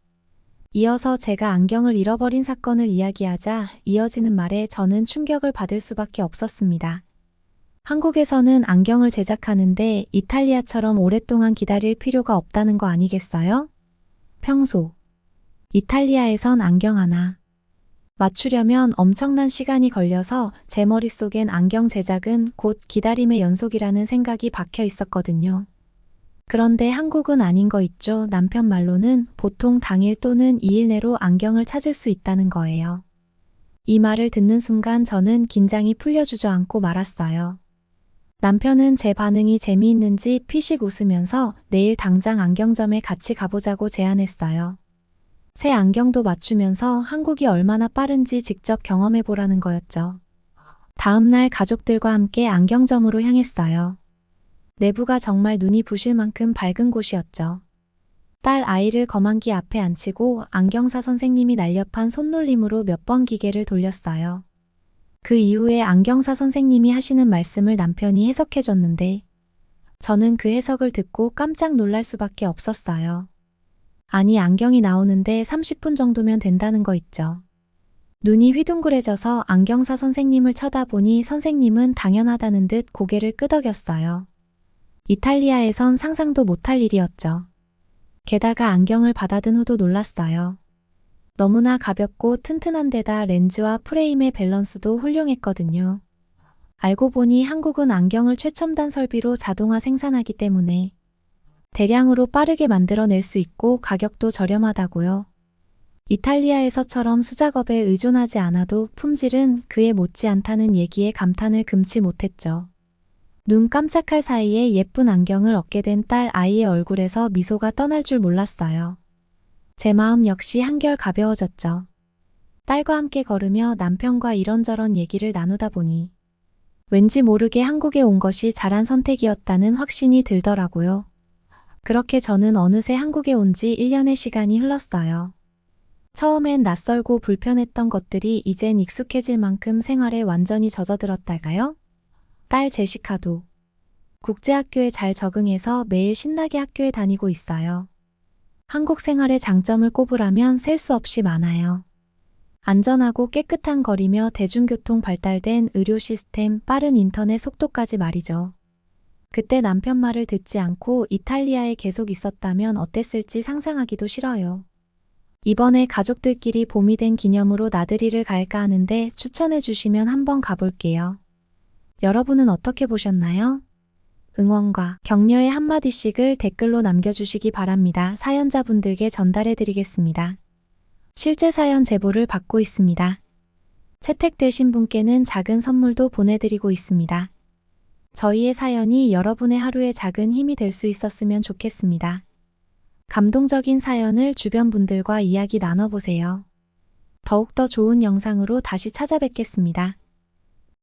이어서 제가 안경을 잃어버린 사건을 이야기하자 이어지는 말에 저는 충격을 받을 수밖에 없었습니다. 한국에서는 안경을 제작하는데 이탈리아처럼 오랫동안 기다릴 필요가 없다는 거 아니겠어요? 평소 이탈리아에선 안경 하나 맞추려면 엄청난 시간이 걸려서 제 머릿속엔 안경 제작은 곧 기다림의 연속이라는 생각이 박혀 있었거든요. 그런데 한국은 아닌 거 있죠. 남편 말로는 보통 당일 또는 2일 내로 안경을 찾을 수 있다는 거예요. 이 말을 듣는 순간 저는 긴장이 풀려 주저앉고 말았어요. 남편은 제 반응이 재미있는지 피식 웃으면서 내일 당장 안경점에 같이 가보자고 제안했어요. 새 안경도 맞추면서 한국이 얼마나 빠른지 직접 경험해보라는 거였죠. 다음 날 가족들과 함께 안경점으로 향했어요. 내부가 정말 눈이 부실 만큼 밝은 곳이었죠. 딸 아이를 검안기 앞에 앉히고 안경사 선생님이 날렵한 손놀림으로 몇 번 기계를 돌렸어요. 그 이후에 안경사 선생님이 하시는 말씀을 남편이 해석해줬는데 저는 그 해석을 듣고 깜짝 놀랄 수밖에 없었어요. 아니 안경이 나오는데 30분 정도면 된다는 거 있죠. 눈이 휘둥그레져서 안경사 선생님을 쳐다보니 선생님은 당연하다는 듯 고개를 끄덕였어요. 이탈리아에선 상상도 못할 일이었죠. 게다가 안경을 받아든 후도 놀랐어요. 너무나 가볍고 튼튼한 데다 렌즈와 프레임의 밸런스도 훌륭했거든요. 알고 보니 한국은 안경을 최첨단 설비로 자동화 생산하기 때문에 대량으로 빠르게 만들어낼 수 있고 가격도 저렴하다고요. 이탈리아에서처럼 수작업에 의존하지 않아도 품질은 그에 못지않다는 얘기에 감탄을 금치 못했죠. 눈 깜짝할 사이에 예쁜 안경을 얻게 된 딸 아이의 얼굴에서 미소가 떠날 줄 몰랐어요. 제 마음 역시 한결 가벼워졌죠. 딸과 함께 걸으며 남편과 이런저런 얘기를 나누다 보니 왠지 모르게 한국에 온 것이 잘한 선택이었다는 확신이 들더라고요. 그렇게 저는 어느새 한국에 온 지 1년의 시간이 흘렀어요. 처음엔 낯설고 불편했던 것들이 이젠 익숙해질 만큼 생활에 완전히 젖어들었달까요? 딸 제시카도 국제학교에 잘 적응해서 매일 신나게 학교에 다니고 있어요. 한국 생활의 장점을 꼽으라면 셀 수 없이 많아요. 안전하고 깨끗한 거리며 대중교통 발달된 의료 시스템, 빠른 인터넷 속도까지 말이죠. 그때 남편 말을 듣지 않고 이탈리아에 계속 있었다면 어땠을지 상상하기도 싫어요. 이번에 가족들끼리 봄이 된 기념으로 나들이를 갈까 하는데 추천해 주시면 한번 가볼게요. 여러분은 어떻게 보셨나요? 응원과 격려의 한마디씩을 댓글로 남겨주시기 바랍니다. 사연자분들께 전달해 드리겠습니다. 실제 사연 제보를 받고 있습니다. 채택되신 분께는 작은 선물도 보내드리고 있습니다. 저희의 사연이 여러분의 하루에 작은 힘이 될 수 있었으면 좋겠습니다. 감동적인 사연을 주변 분들과 이야기 나눠보세요. 더욱더 좋은 영상으로 다시 찾아뵙겠습니다.